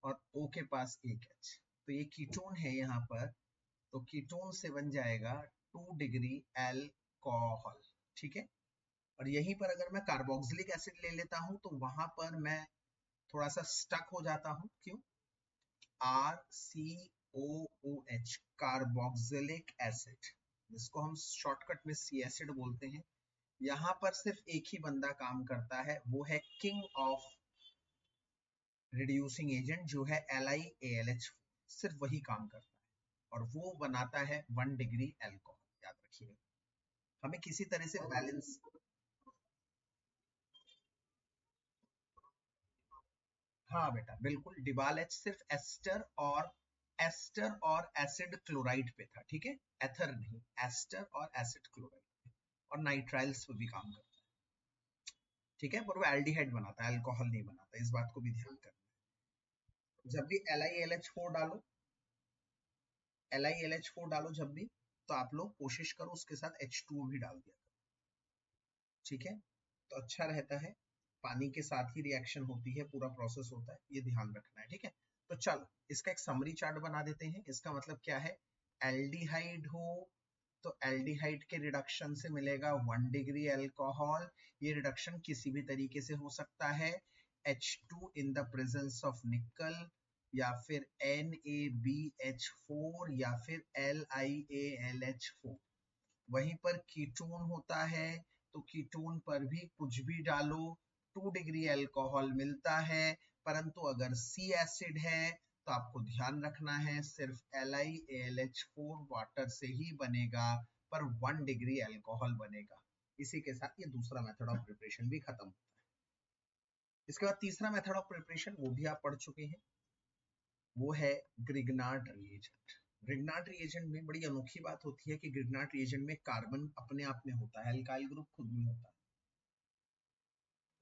और O के पास एक H। तो ये कीटोन है यहाँ पर, तो कीटोन से बन जाएगा 2 डिग्री अल्कोहल, ठीक है। और यहीं पर अगर मैं कार्बोक्सिलिक एसिड ले लेता हूं तो वहां पर मैं थोड़ा सा स्टक हो जाता हूं, क्यों, RCOOH कार्बोक्सिलिक एसिड, जिसको हम शॉर्टकट में C एसिड बोलते हैं। यहाँ पर सिर्फ एक ही बंदा काम करता है, वो है किंग ऑफ रिड्यूसिंग एजेंट, जो है LiAlH, सिर्फ वही काम करता है, और वो बनाता है 1 डिग्री अल्कोहल। याद रखिएगा, हमें किसी तरह से बैलेंस। हाँ बेटा बिल्कुल, डिबाल H सिर्फ एस्टर और एसिड क्लोराइड पे था, ठीक है, एथर नहीं, एस्टर और एसिड क्लोराइड, और नाइट्राइल्स पे भी काम करता है, ठीक है, पर वो एल्डिहाइड बनाता है, अल्कोहल नहीं बनाता, इस बात को भी ध्यान करना है। जब भी LiAlH4 डालो, LiAlH4 डालो जब भी, तो आप लोग कोशिश करो उसके साथ H2O भी डाल दिया, ठीक है, तो अच्छा रहता है। पानी के साथ ही रिएक्शन होती है, पूरा प्रोसेस होता है, ये ध्यान रखना है, ठीक है। तो चलो इसका एक समरी चार्ट बना देते हैं। इसका मतलब क्या है, एल्डिहाइड हो तो एल्डिहाइड के रिडक्शन से मिलेगा 1 डिग्री अल्कोहल। ये रिडक्शन किसी भी तरीके से हो सकता है, H2 in the presence of निकल, या फिर NaBH4, या फिर LiAlH4। वहीं पर कीटोन होता है, तो कीटोन पर भी कुछ भी डालो 2 डिग्री अल्कोहल मिलता है। परंतु अगर C एसिड है तो आपको ध्यान रखना है, सिर्फ LiAlH4 वाटर से ही बनेगा, पर 1 डिग्री अल्कोहल बनेगा। इसी के साथ ये दूसरा मेथड ऑफ प्रिपरेशन भी खत्म होता है। इसके बाद तीसरा मेथड ऑफ प्रिपरेशन, वो भी आप पढ़ चुके हैं, वो है ग्रिग्नार्ड रिएजेंट। ग्रिग्नार्ड रिएजेंट में बड़ी अनोखी बात होती है कि ग्रिग्नार्ड रिएजेंट में कार्बन अपने आप में होता है, अल्काइल ग्रुप खुद में होता है।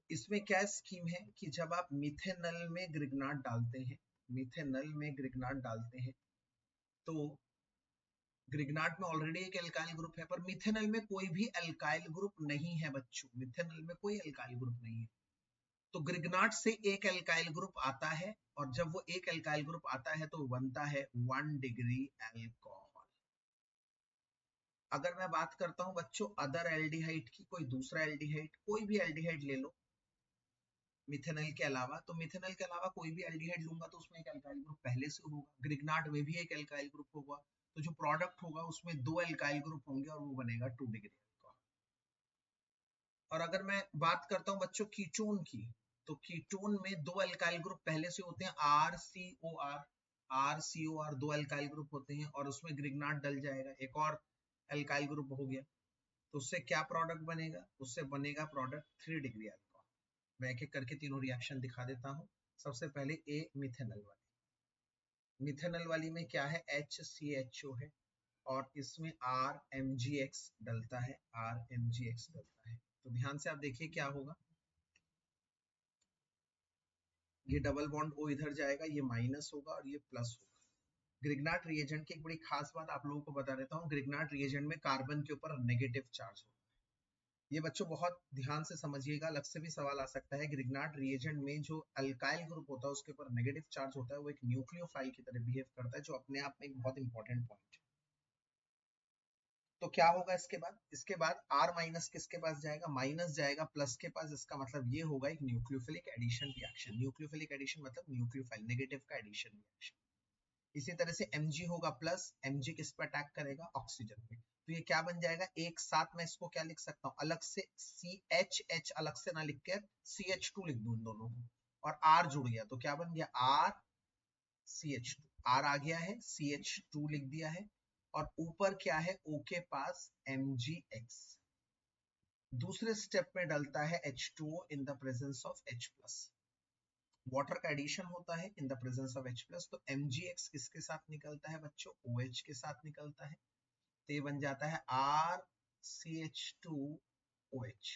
इसमें क्या स्कीम है कि जब आप मिथेनल में ग्रिग्नार्ड डालते हैं, मिथेनल में ग्रिग्नार्ड डालते हैं, तो ग्रिग्नार्ड में ऑलरेडी एक अल्काइल ग्रुप है, पर मिथेनल में कोई भी अल्काइल ग्रुप नहीं है बच्चों, मिथेनल में कोई अल्काइल ग्रुप नहीं है। तो ग्रिग्नार्ड से एक अल्काइल ग्रुप आता है, और जब वो एक अल्काइल ग्रुप आता है तो बनता है 1 डिग्री अल्कोहल। अगर मैं बात करता हूं बच्चों अदर एल्डिहाइड की, कोई दूसरा एल्डिहाइड, कोई भी एल्डिहाइड ले लो मिथेनल के अलावा, तो मिथेनल के अलावा कोई भी एल्डिहाइड लूंगा तो उसमें एक अल्काइल ग्रुप पहले से होगा, ग्रिग्नार्ड में भी एक अल्काइल ग्रुप होगा, तो जो प्रोडक्ट होगा उसमें 2 अल्काइल ग्रुप होंगे और वो बनेगा 2 डिग्री अल्कोहल। और अगर मैं बात करता हूं बच्चों कीटोन की, तो कीटोन में 2 अल्काइल ग्रुप पहले से होते हैं, RCOR 2 अल्काइल ग्रुप होते हैं, और उसमें ग्रिग्नार्ड डल जाएगा, एक और अल्काइल ग्रुप हो गया, तो उससे क्या प्रोडक्ट बनेगा, उससे बनेगा प्रोडक्ट 3 डिग्री अल्कोहल। मैं एक एक करके तीनों रिएक्शन दिखा देता हूं। सबसे पहले ए मिथेनल वाली, मिथेनल वाली में क्या है, HCHO है, और इसमें RMgX डलता है, RMgX डलता है। तो ध्यान से आप देखिए क्या होगा, ये डबल बॉन्ड O इधर जाएगा, ये माइनस होगा और ये प्लस होगा। ग्रिग्नार्ड रिएजेंट की एक बड़ी खास बात आप लोगों को बता देता हूँ, ग्रिग्नार्ड रिएजेंट में कार्बन के ऊपर नेगेटिव चार्ज होता है। ये बच्चों बहुत ध्यान से समझिएगा, अलग से भी सवाल आ सकता है। ग्रिग्नार्ड रिएजेंट में जो अल्काइल ग्रुप होता है उसके ऊपर नेगेटिव चार्ज होता है, वो एक न्यूक्लियोफाइल की तरह बिहेव करता है, जो अपने आप में एक बहुत इंपॉर्टेंट पॉइंट है। तो क्या होगा इसके बाद? इसके बाद R माइनस किसके पास जाएगा? माइनस जाएगा प्लस के पास। इसका मतलब ये होगा एक nucleophilic addition reaction. Nucleophilic addition मतलब न्यूक्लियोफाइल नेगेटिव का एडिशन रिएक्शन। इसी तरह से Mg होगा प्लस, Mg किस पर अटैक करेगा? ऑक्सीजन पे। तो ये क्या बन जाएगा? एक साथ मैं इसको क्या लिख सकता हूँ? अलग से CHH अलग से ना लिख कर CH2 लिख दूं इन दोनों को, और R जुड़ गया तो क्या बन गया? RCH2। R आ गया है, CH2 लिख दिया है, और ऊपर क्या है? O के पास MgX। दूसरे स्टेप में डलता है H2O in the presence of H plus. Water का एडिशन होता है in the presence of H plus, तो MgX किसके साथ निकलता है बच्चों? OH के साथ निकलता है। तो ये बन जाता है RCH2OH,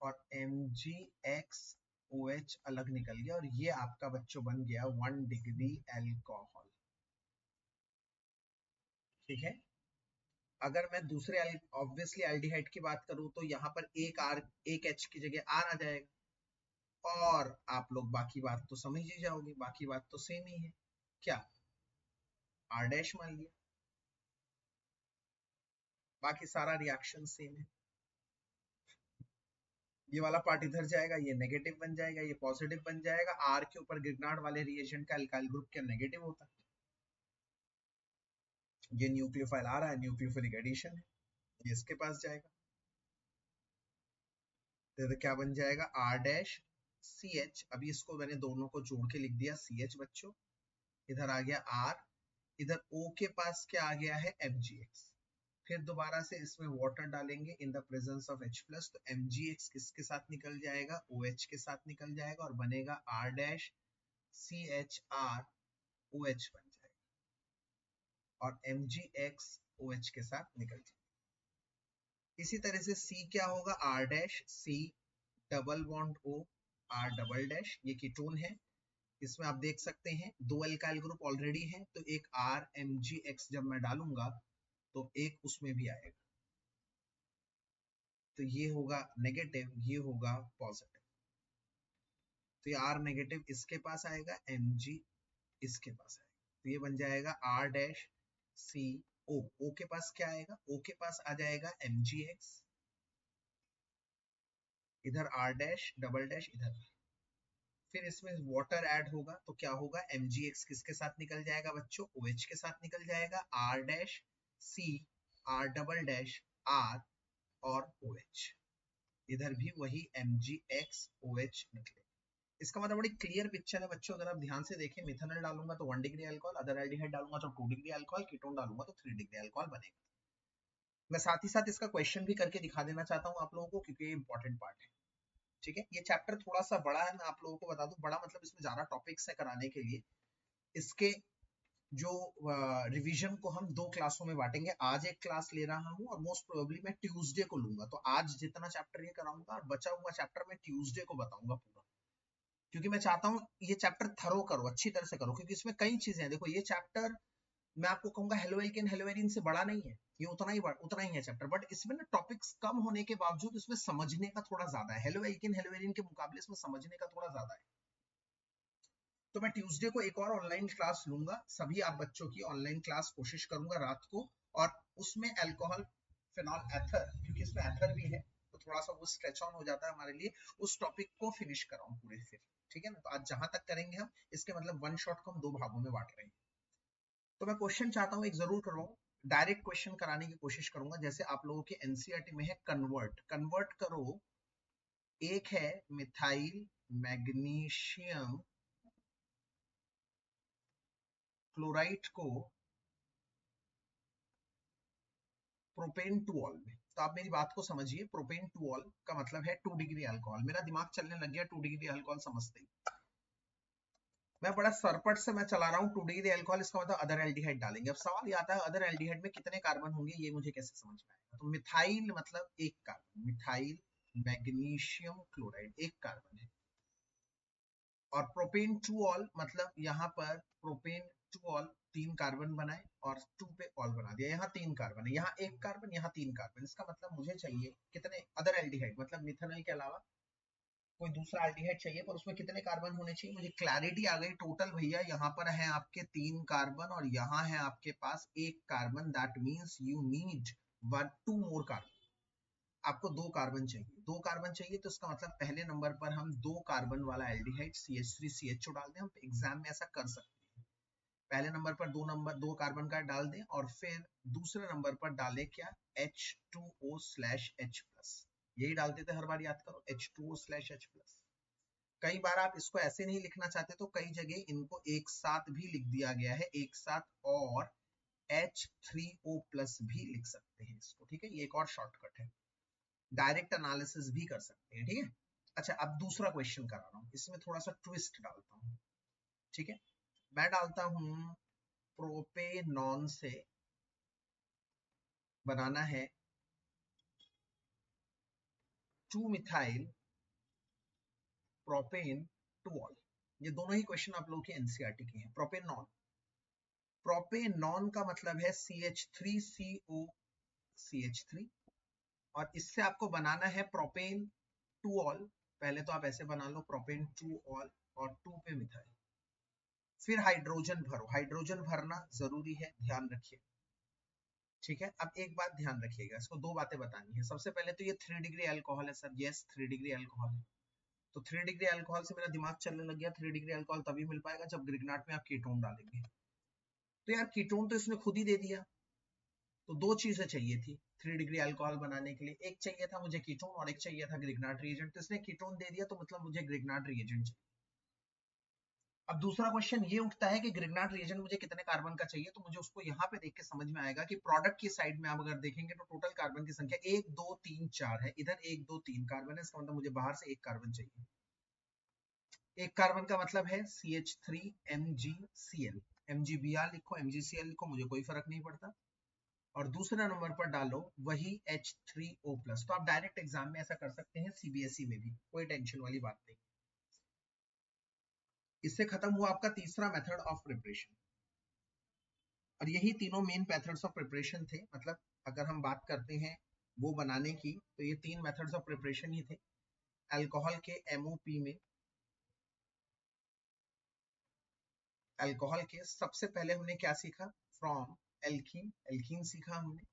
और MgXOH अलग निकल गया, और ये आपका बच्चों बन गया 1 डिग्री एल्कोहल। ठीक है। अगर मैं दूसरे ऑब्वियसली एल्डिहाइड की बात करूं तो यहाँ पर एक H की जगह R आ जाएगा, और आप लोग बाकी बात तो समझ ही जाओगे, बाकी बात तो सेम ही है। क्या? R डैश मान लिया, बाकी सारा रिएक्शन सेम है। ये वाला पार्ट इधर जाएगा, ये नेगेटिव बन जाएगा, ये पॉजिटिव बन जाएगा। R के ऊपर ग्रिग्नार्ड वाले रिएजेंट का अल्काइल ग्रुप क्या नेगेटिव होता है? ये न्यूक्लियोफाइल आ रहा है, न्यूक्लियोफिलिक एडिशन है, ये इसके पास जाएगा। तो क्या बन जाएगा? R dash CH। अभी इसको मैंने दोनों को जोड़ के लिख दिया CH बच्चों। इधर आ गया R, इधर O के पास क्या आ गया है? MgX। फिर दोबारा से इसमें वाटर डालेंगे in the presence of H plus, तो MgX किसके साथ निकल जाएगा? OH के साथ निकल जाएगा, और बनेगा R डैश CHR OH बन जाएगा, और MgX OH के साथ निकल जाएगा। इसी तरह से C क्या होगा? R dash C double bond O R double dash, ये कीटोन है। इसमें आप देख सकते हैं दो अल्काइल ग्रुप ऑलरेडी है, तो एक R MgX जब मैं डालूंगा तो एक उसमें भी आएगा, तो ये होगा नेगेटिव, ये होगा पॉजिटिव। तो ये R नेगेटिव इसके पास आएगा, Mg इसके पास आएगा, तो ये बन जाएगा R dash C O। O के पास क्या आएगा? O के पास आ जाएगा MgX, इधर R डैश डबल डैश इधर। फिर इसमें वाटर ऐड होगा तो क्या होगा? MgX किसके साथ निकल जाएगा बच्चों? OH के साथ निकल जाएगा, R dash C R double dash R और OH। इधर भी वही MgX OH निकले। इसका मतलब बड़ी क्लियर पिक्चर है बच्चों। अगर आप ध्यान से देखें, मिथेनॉल डालूंगा तो 1 डिग्री अल्कोहल, अदर एल्डिहाइड डालूंगा तो 2 डिग्री अल्कोहल, कीटोन डालूंगा तो 3 डिग्री अल्कोहल बनेगा। मैं साथ ही साथ इसका क्वेश्चन भी करके दिखा देना चाहता हूँ आप लोगों को, क्योंकि ये इंपॉर्टेंट पार्ट है। ठीक है। ये चैप्टर थोड़ा सा बड़ा है, मैं आप लोगों को बता दूं, बड़ा मतलब इसमें ज्यादा टॉपिक्स है कराने के लिए। इसके जो रिवीजन को हम 2 क्लासों में बांटेंगे। आज एक क्लास ले रहा हूँ, और मोस्ट प्रोबेबली मैं ट्यूसडे को लूंगा। तो आज जितना चैप्टर ये कराऊंगा, और बचा हुआ चैप्टर मैं ट्यूसडे को बताऊंगा पूरा, क्योंकि मैं चाहता हूँ ये चैप्टर थरो करो, अच्छी तरह से करो, क्योंकि इसमें कई चीजें हैं। देखो ये चैप्टर मैं आपको कहूंगा हेलोएल्केन हेलोएरिन से बड़ा नहीं है, ये उतना ही है चैप्टर, बट इसमें ना टॉपिक्स कम होने के बावजूद इसमें समझने का थोड़ा ज्यादा है। हेलोएल्केन हेलोएरिन के मुकाबले इसमें समझने का थोड़ा ज्यादा है। तो मैं ट्यूसडे को एक और ऑनलाइन क्लास लूंगा, सभी आप बच्चों की ऑनलाइन क्लास कोशिश करूंगा रात को, और उसमें अल्कोहल फिनॉल एथर, क्योंकि इसमें एथर भी है तो थोड़ा सा वो स्ट्रेच ऑन हो जाता है हमारे लिए, उस टॉपिक को फिनिश कराऊं पूरे फिर। ठीक है ना। तो आज जहां तक करेंगे हम, इसके मतलब वन शॉट को हम 2 भागों में बांट रहे हैं। तो मैं क्वेश्चन चाहता हूं एक जरूर करूँ, डायरेक्ट क्वेश्चन कराने की कोशिश करूंगा। जैसे आप लोगों के एनसीईआरटी में है कन्वर्ट करो, एक है मिथाइल मैग्नीशियम क्लोराइड को प्रोपेन टू ऑल में। तो आप मेरी बात को समझिए, प्रोपेन टू ऑल का मतलब है 2 डिग्री अल्कोहल। मेरा दिमाग चलने लग गया 2 डिग्री अल्कोहल समझते ही। मैं बड़ा सरपट से मैं चला रहा हूँ 2 डिग्री अल्कोहल, इसका मतलब अदर एल्डिहाइड डालेंगे। अब सवाल ये आता है अदर एल्डिहाइड में कितने कार्बन होंगे, ये मुझे कैसे समझ में आएगा? तो मिथाइल मतलब एक कार्बन, मिथाइल मैग्नीशियम क्लोराइड एक कार्बन है, और प्रोपेन टू ऑल मतलब यहाँ पर प्रोपेन टू ऑल 3 कार्बन बनाए और 2 पे ऑल बना दिया। यहाँ 3 कार्बन है, यहाँ 1 कार्बन, यहाँ 3 कार्बन। इसका मतलब मुझे चाहिए कितने अदर एल्डिहाइड, मतलब मिथेनॉल के अलावा कोई दूसरा एल्डिहाइड चाहिए, पर उसमें कितने कार्बन होने चाहिए। मुझे क्लैरिटी आ गई। टोटल भैया यहाँ पर है आपके 3 कार्बन और यहाँ है आपके पास 1 carbon. That means you need 2 more carbon. आपको 2 कार्बन चाहिए, 2 कार्बन चाहिए, तो इसका मतलब पहले नंबर पर हम 2 कार्बन वाला एल्डिहाइड CH3CHO डाल दें। हम एग्जाम में ऐसा कर सकते हैं। पहले नंबर पर 2 कार्बन का डाल दें और फिर दूसरे नंबर पर डालें क्या, H2O/H+। यही डालते थे हर बार, याद करो, H2O/H+। कई बार आप इसको ऐसे नहीं लिखना चाहते तो कई जगह इनको एक साथ भी लिख दिया गया है, एक साथ, और H3O+ भी लिख सकते हैं इसको, ठीक है। ये एक और शॉर्टकट है, डायरेक्ट एनालिसिस भी कर सकते हैं, ठीक है। अच्छा, अब दूसरा क्वेश्चन करा रहा हूं, इसमें थोड़ा सा ट्विस्ट डालता हूं, ठीक है। मैं डालता हूं प्रोपेनॉन से बनाना है 2-मिथाइल प्रोपेन टू ऑल। ये दोनों ही क्वेश्चन आप लोगों के एनसीईआरटी के हैं। प्रोपेनॉन, प्रोपेनॉन का मतलब है CH3COCH3, और इससे आपको बनाना है प्रोपेन टू ऑल। पहले तो आप ऐसे बना लो, प्रोपेन टू ऑल और 2 पे मिथाइल, फिर हाइड्रोजन भरो। हाइड्रोजन भरना जरूरी है, ध्यान रखिए, ठीक है। अब एक बात ध्यान रखिएगा, इसको 2 बातें बतानी है। सबसे पहले तो ये 3 डिग्री अल्कोहल है सर, यस 3 डिग्री अल्कोहल है। तो 3 डिग्री अल्कोहल से मेरा दिमाग चलने लग गया, 3 डिग्री अल्कोहल तभी मिल पाएगा जब ग्रिग्नाट में आप कीटोन डालेंगे। तो यार कीटोन तो इसने खुद ही दे दिया, तो 2 चीजें चाहिए थी 3 डिग्री अल्कोहल बनाने के लिए। एक चाहिए था मुझे कीटोन और एक चाहिए था ग्रिग्नाट रिएजेंट। तो इसने कीटोन दे दिया, तो मतलब मुझे ग्रिग्नाट रिएजेंट चाहिए। अब दूसरा क्वेश्चन ये उठता है कि ग्रिग्नाट रिएजेंट मुझे कितने कार्बन का चाहिए। तो मुझे उसको यहाँ पे देख के समझ में आएगा कि प्रोडक्ट की साइड में आप अगर देखेंगे तो टोटल कार्बन की संख्या 1 2 3 4 है, इधर 1 2 3 कार्बन है। इसका मतलब मुझे बाहर से 1 कार्बन चाहिए। 1 कार्बन का मतलब है CH3MgCl, MgBr लिखो, MgCl लिखो, मुझे कोई फर्क नहीं पड़ता। और दूसरे नंबर पर डालो वही H3O+। तो आप डायरेक्ट एग्जाम में ऐसा कर सकते हैं, CBSE में भी, कोई टेंशन वाली बात नहीं। इससे खत्म हुआ आपका तीसरा मेथड ऑफ प्रिपरेशन। और यही तीनों मेन मेथड्स ऑफ प्रिपरेशन थे। मतलब अगर हम बात करते हैं वो बनाने की, तो ये 3 मेथड्स ऑफ प्रिपरेशन ही थे। अल्कोहल के MOP में, अल्कोहल के सबसे पहले हमने क्या सीखा, फ्रॉम एल्कीन, एल्कीन सीखा हमने,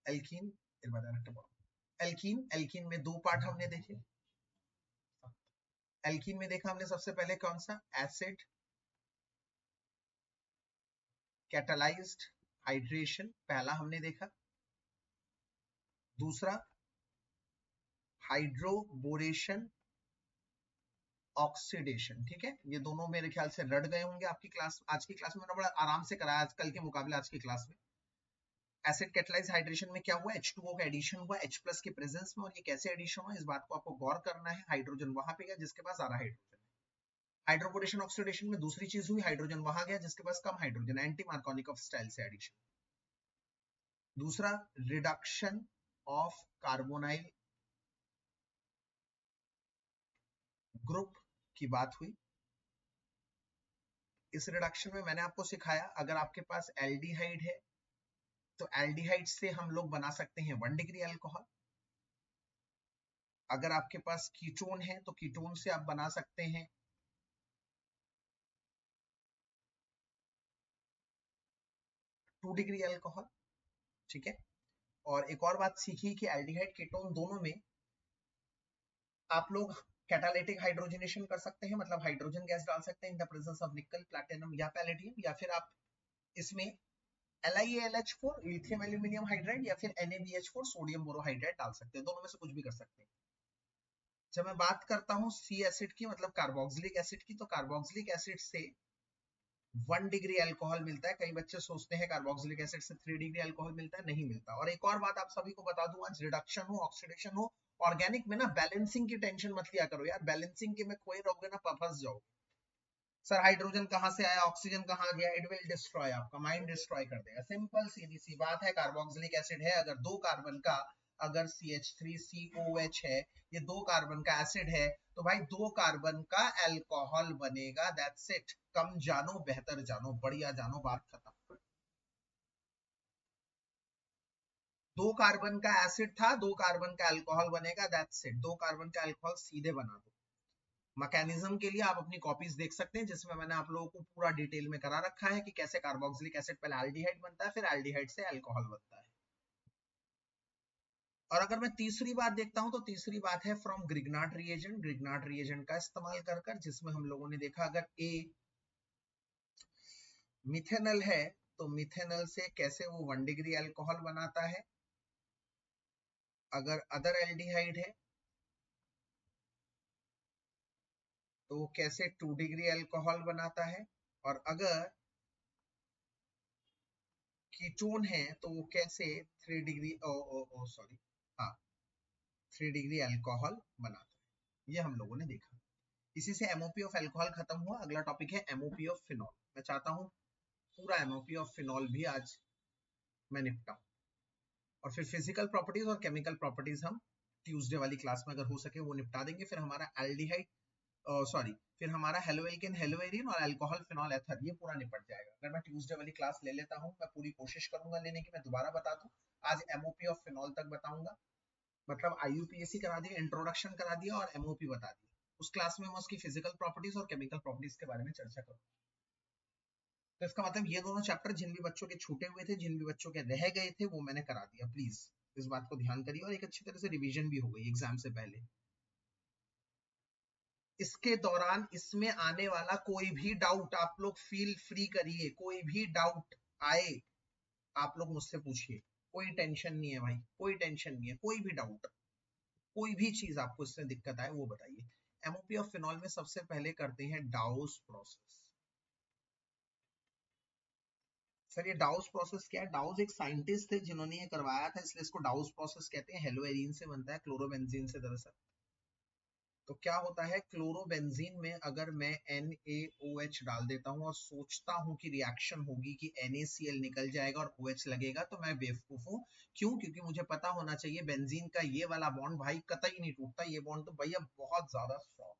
एल्कीन, एल्कीन, एल्कीन में 2 पार्ट हमने देखे। एल्कीन में देखा हमने सबसे पहले कौन सा, एसिड कैटालाइज्ड हाइड्रेशन, पहला हमने देखा। दूसरा हाइड्रोबोरेशन ऑक्सीडेशन, ठीक है। ये दोनों मेरे ख्याल से रट गए होंगे आपकी क्लास, आज की क्लास में बड़ा आराम से कराया आजकल के मुकाबले आज की क्लास में। एसिड कैटालाइज्ड हाइड्रेशन में क्या हुआ, H2O का एडिशन हुआ H+ के प्रेजेंस में, और ये कैसे एडिशन हुआ इस बात को आपको गौर करना है। हाइड्रोजन वहां पे गया जिसके पास ज्यादा हाइड्रोजन। हाइड्रोबोरेशन ऑक्सीडेशन में दूसरी चीज हुई, हाइड्रोजन वहां गया जिसके पास कम हाइड्रोजन, एंटी मार्कोनिकॉफ स्टाइल से एडिशन। दूसरा रिडक्शन ऑफ कार्बोनाइल ग्रुप की बात हुई। इस रिडक्शन में मैंने आपको सिखाया, अगर आपके पास एल्डिहाइड है तो एल्डिहाइड से हम लोग बना सकते हैं 1 डिग्री अल्कोहल। अगर आपके पास कीटोन है तो कीटोन से आप बना सकते हैं 2 डिग्री अल्कोहल, ठीक है। और एक और बात सीखी कि एल्डिहाइड कीटोन दोनों में आप लोग कैटालिटिक हाइड्रोजनेशन कर सकते हैं, मतलब हाइड्रोजन गैस डाल सकते हैं इन द प्रेजेंस ऑफ निकल, प्लैटिनम या पैलेडियम, या फिर आप इसमें LiAlH4 लिथियम एल्यूमिनियम हाइड्राइड या फिर NaBH4 सोडियम बोरोहाइड्राइड डाल सकते हैं। दोनों में से कुछ भी कर सकते हैं। जब मैं बात करता हूं सी एसिड की, मतलब कार्बोक्सिलिक एसिड की, तो कार्बोक्सिलिक एसिड से 1 डिग्री अल्कोहल मिलता है। कई बच्चे सोचते हैं कार्बोक्सिलिक एसिड से 3 डिग्री अल्कोहल मिलता है, नहीं मिलता। और एक और बात आप सभी को बता दूं, आज रिडक्शन हो ऑक्सीडेशन हो ऑर्गेनिक में ना, बैलेंसिंग की टेंशन मत लिया करो यार। बैलेंसिंग के में खोए रहोगे ना, फंस जाओगे। सर हाइड्रोजन कहां से आया, ऑक्सीजन कहां गया, इट विल डिस्ट्रॉय, आपका माइंड डिस्ट्रॉय कर देगा। सिंपल सीधी सी बात है, कार्बोक्सिलिक एसिड है, अगर 2 कार्बन का अगर CH3COH है, ये 2 कार्बन का एसिड है, तो भाई 2 कार्बन का अल्कोहल बनेगा, दैट्स इट। कम जानो बेहतर जानो, बढ़िया जानो, बात खत्म। 2 कार्बन का एसिड था, 2 कार्बन का अल्कोहल बनेगा, दैट्स इट। 2 कार्बन का अल्कोहल सीधे बना दो। मैकेनिज्म के लिए आप अपनी कॉपीज देख सकते हैं, जिसमें मैंने आप लोगों को पूरा डिटेल में करा रखा है कि कैसे कार्बोक्सिलिक एसिड पहले एल्डिहाइड बनता है, फिर एल्डिहाइड से अल्कोहल बनता है। और अगर मैं तीसरी बात देखता हूं तो तीसरी बात है from Grignard reagent. Grignard reagent का इस्तेमाल कर जिसमें हम लोगों ने देखा अगर ए मिथेनल है तो मिथेनल से कैसे वो 1 डिग्री अल्कोहल बनाता है, अगर अदर एल्डिहाइड है तो वो कैसे 2 डिग्री अल्कोहल बनाता है, और अगर कीटोन है तो वो कैसे 3 डिग्री सॉरी हाँ 3 डिग्री अल्कोहल बनाता है। ये हम लोगों ने देखा। इसी से एमओपी ऑफ अल्कोहल खत्म हुआ। अगला टॉपिक है एमओपी ऑफ फिनॉल। मैं चाहता हूँ पूरा एमओपी ऑफ फिनॉल भी आज मैं निपटाऊं, और फिर फिजिकल प्रॉपर्टीज और केमिकल प्रॉपर्टीज हम ट्यूसडे वाली क्लास में अगर हो सके वो निपटा देंगे। फिर हमारा एल्डिहाइड फिर हमारा हेलोएल्केन हेलोएरीन और अल्कोहल फिनॉल एथर ये पूरा निपट जाएगा। अगर मैं ट्यूसडे वाली क्लास ले लेता हूँ, मैं पूरी कोशिश करूंगा लेने की। मैं दोबारा बता दूं, आज एमओपी ऑफ फिनॉल तक बताऊंगा, मतलब आईयूपीएसी करा दिया, इंट्रोडक्शन करा दिया और एमओपी बता दिया। उस क्लास में मैं उसकी फिजिकल प्रॉपर्टीज और केमिकल प्रॉपर्टीज के बारे में चर्चा करूंगा। तो इसका मतलब ये दोनों चैप्टर जिन भी बच्चों के छूटे हुए थे, जिन भी बच्चों के रह गए थे, वो मैंने करा दिया। प्लीज इस बात को ध्यान करिए, और एक अच्छी तरह से रिवीजन भी हो गई एग्जाम से पहले। इसके दौरान इसमें आने वाला कोई भी डाउट आप लोग फील फ्री करिए, कोई भी डाउट आए आप लोग मुझसे पूछिए, कोई टेंशन नहीं है भाई, कोई टेंशन नहीं है। कोई भी डाउट, कोई भी चीज आपको इसमें दिक्कत आए वो बताइए। एमओपी ऑफ फिनॉल में सबसे पहले करते हैं डाउस प्रोसेस। सर ये डाउस प्रोसेस क्या है? डाउस एक साइंटिस्ट थे जिन्होंने ये करवाया था, इसलिए इसको डाउस प्रोसेस कहते हैं। हेलोएरीन से बनता है, क्लोरोबेंजीन से दरअसल। तो क्या होता है, क्लोरोबेंजीन में अगर मैं NaOH डाल देता हूं और सोचता हूं कि रिएक्शन होगी कि NaCl निकल जाएगा और OH लगेगा, तो मैं बेवकूफ हूं। क्यों? क्योंकि मुझे पता होना चाहिए बेंजीन का ये वाला बॉन्ड भाई कतई नहीं टूटता, ये बॉन्ड तो भैया बहुत ज्यादा स्ट्रॉन्ग।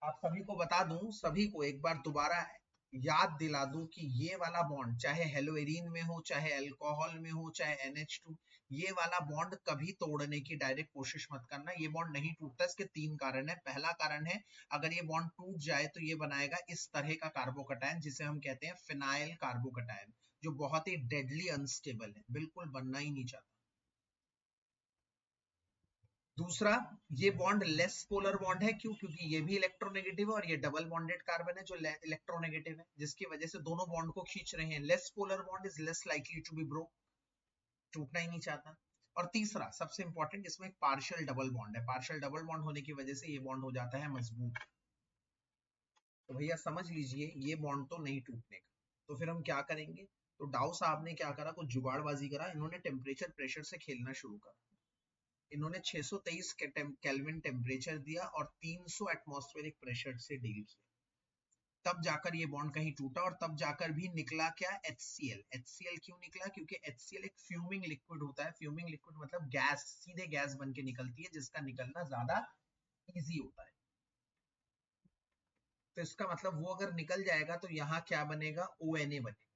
आप सभी को बता दूं, सभी को एक बार दोबारा याद दिला दूं कि ये वाला बॉन्ड चाहे हेलोएरीन में हो, चाहे अल्कोहल में हो, चाहे NH2, ये वाला बॉन्ड कभी तोड़ने की डायरेक्ट कोशिश मत करना। ये बॉन्ड नहीं टूटता। इसके 3 कारण है। पहला कारण है, अगर ये बॉन्ड टूट जाए तो ये बनाएगा इस तरह का कार्बोकटायन जिसे हम कहते हैं फिनाइल कार्बोकटायन, जो बहुत ही डेडली अनस्टेबल है, बिल्कुल बनना ही नहीं चाहता। दूसरा, ये बॉन्ड लेस पोलर बॉन्ड है। क्यों? क्योंकि ये भी इलेक्ट्रोनेगेटिव है और ये डबल बॉन्डेड कार्बन है जो इलेक्ट्रोनेगेटिव है, जिसकी वजह से दोनों बॉन्ड को खींच रहे हैं। Less polar bond is less likely to be broke, टूटना ही नहीं चाहता। और तीसरा सबसे इंपॉर्टेंट, इसमें एक पार्शियल डबल बॉन्ड है। पार्शियल डबल बॉन्ड होने की वजह से ये बॉन्ड हो जाता है मजबूत। तो भैया समझ लीजिए ये बॉन्ड तो नहीं टूटने का। तो फिर हम क्या करेंगे? तो डाउ साहब ने क्या करा, कुछ जुगाड़बाजी करा। इन्होंने टेम्परेचर प्रेशर से खेलना शुरू करा। इन्होंने 623 केल्विन टेम्परेचर दिया और 300 एटमॉस्फेरिक प्रेशर से डील किया। तब जाकर ये बॉन्ड कहीं टूटा, और तब जाकर भी निकला क्या? HCl। HCl क्यों निकला? क्योंकि HCl एक फ्यूमिंग लिक्विड होता है। फ्यूमिंग लिक्विड मतलब गैस, सीधे गैस बन के निकलती है, जिसका निकलना ज्यादा इजी होता है। तो इसका मतलब वो अगर निकल जाएगा तो यहाँ क्या बनेगा? ONA बनेगा।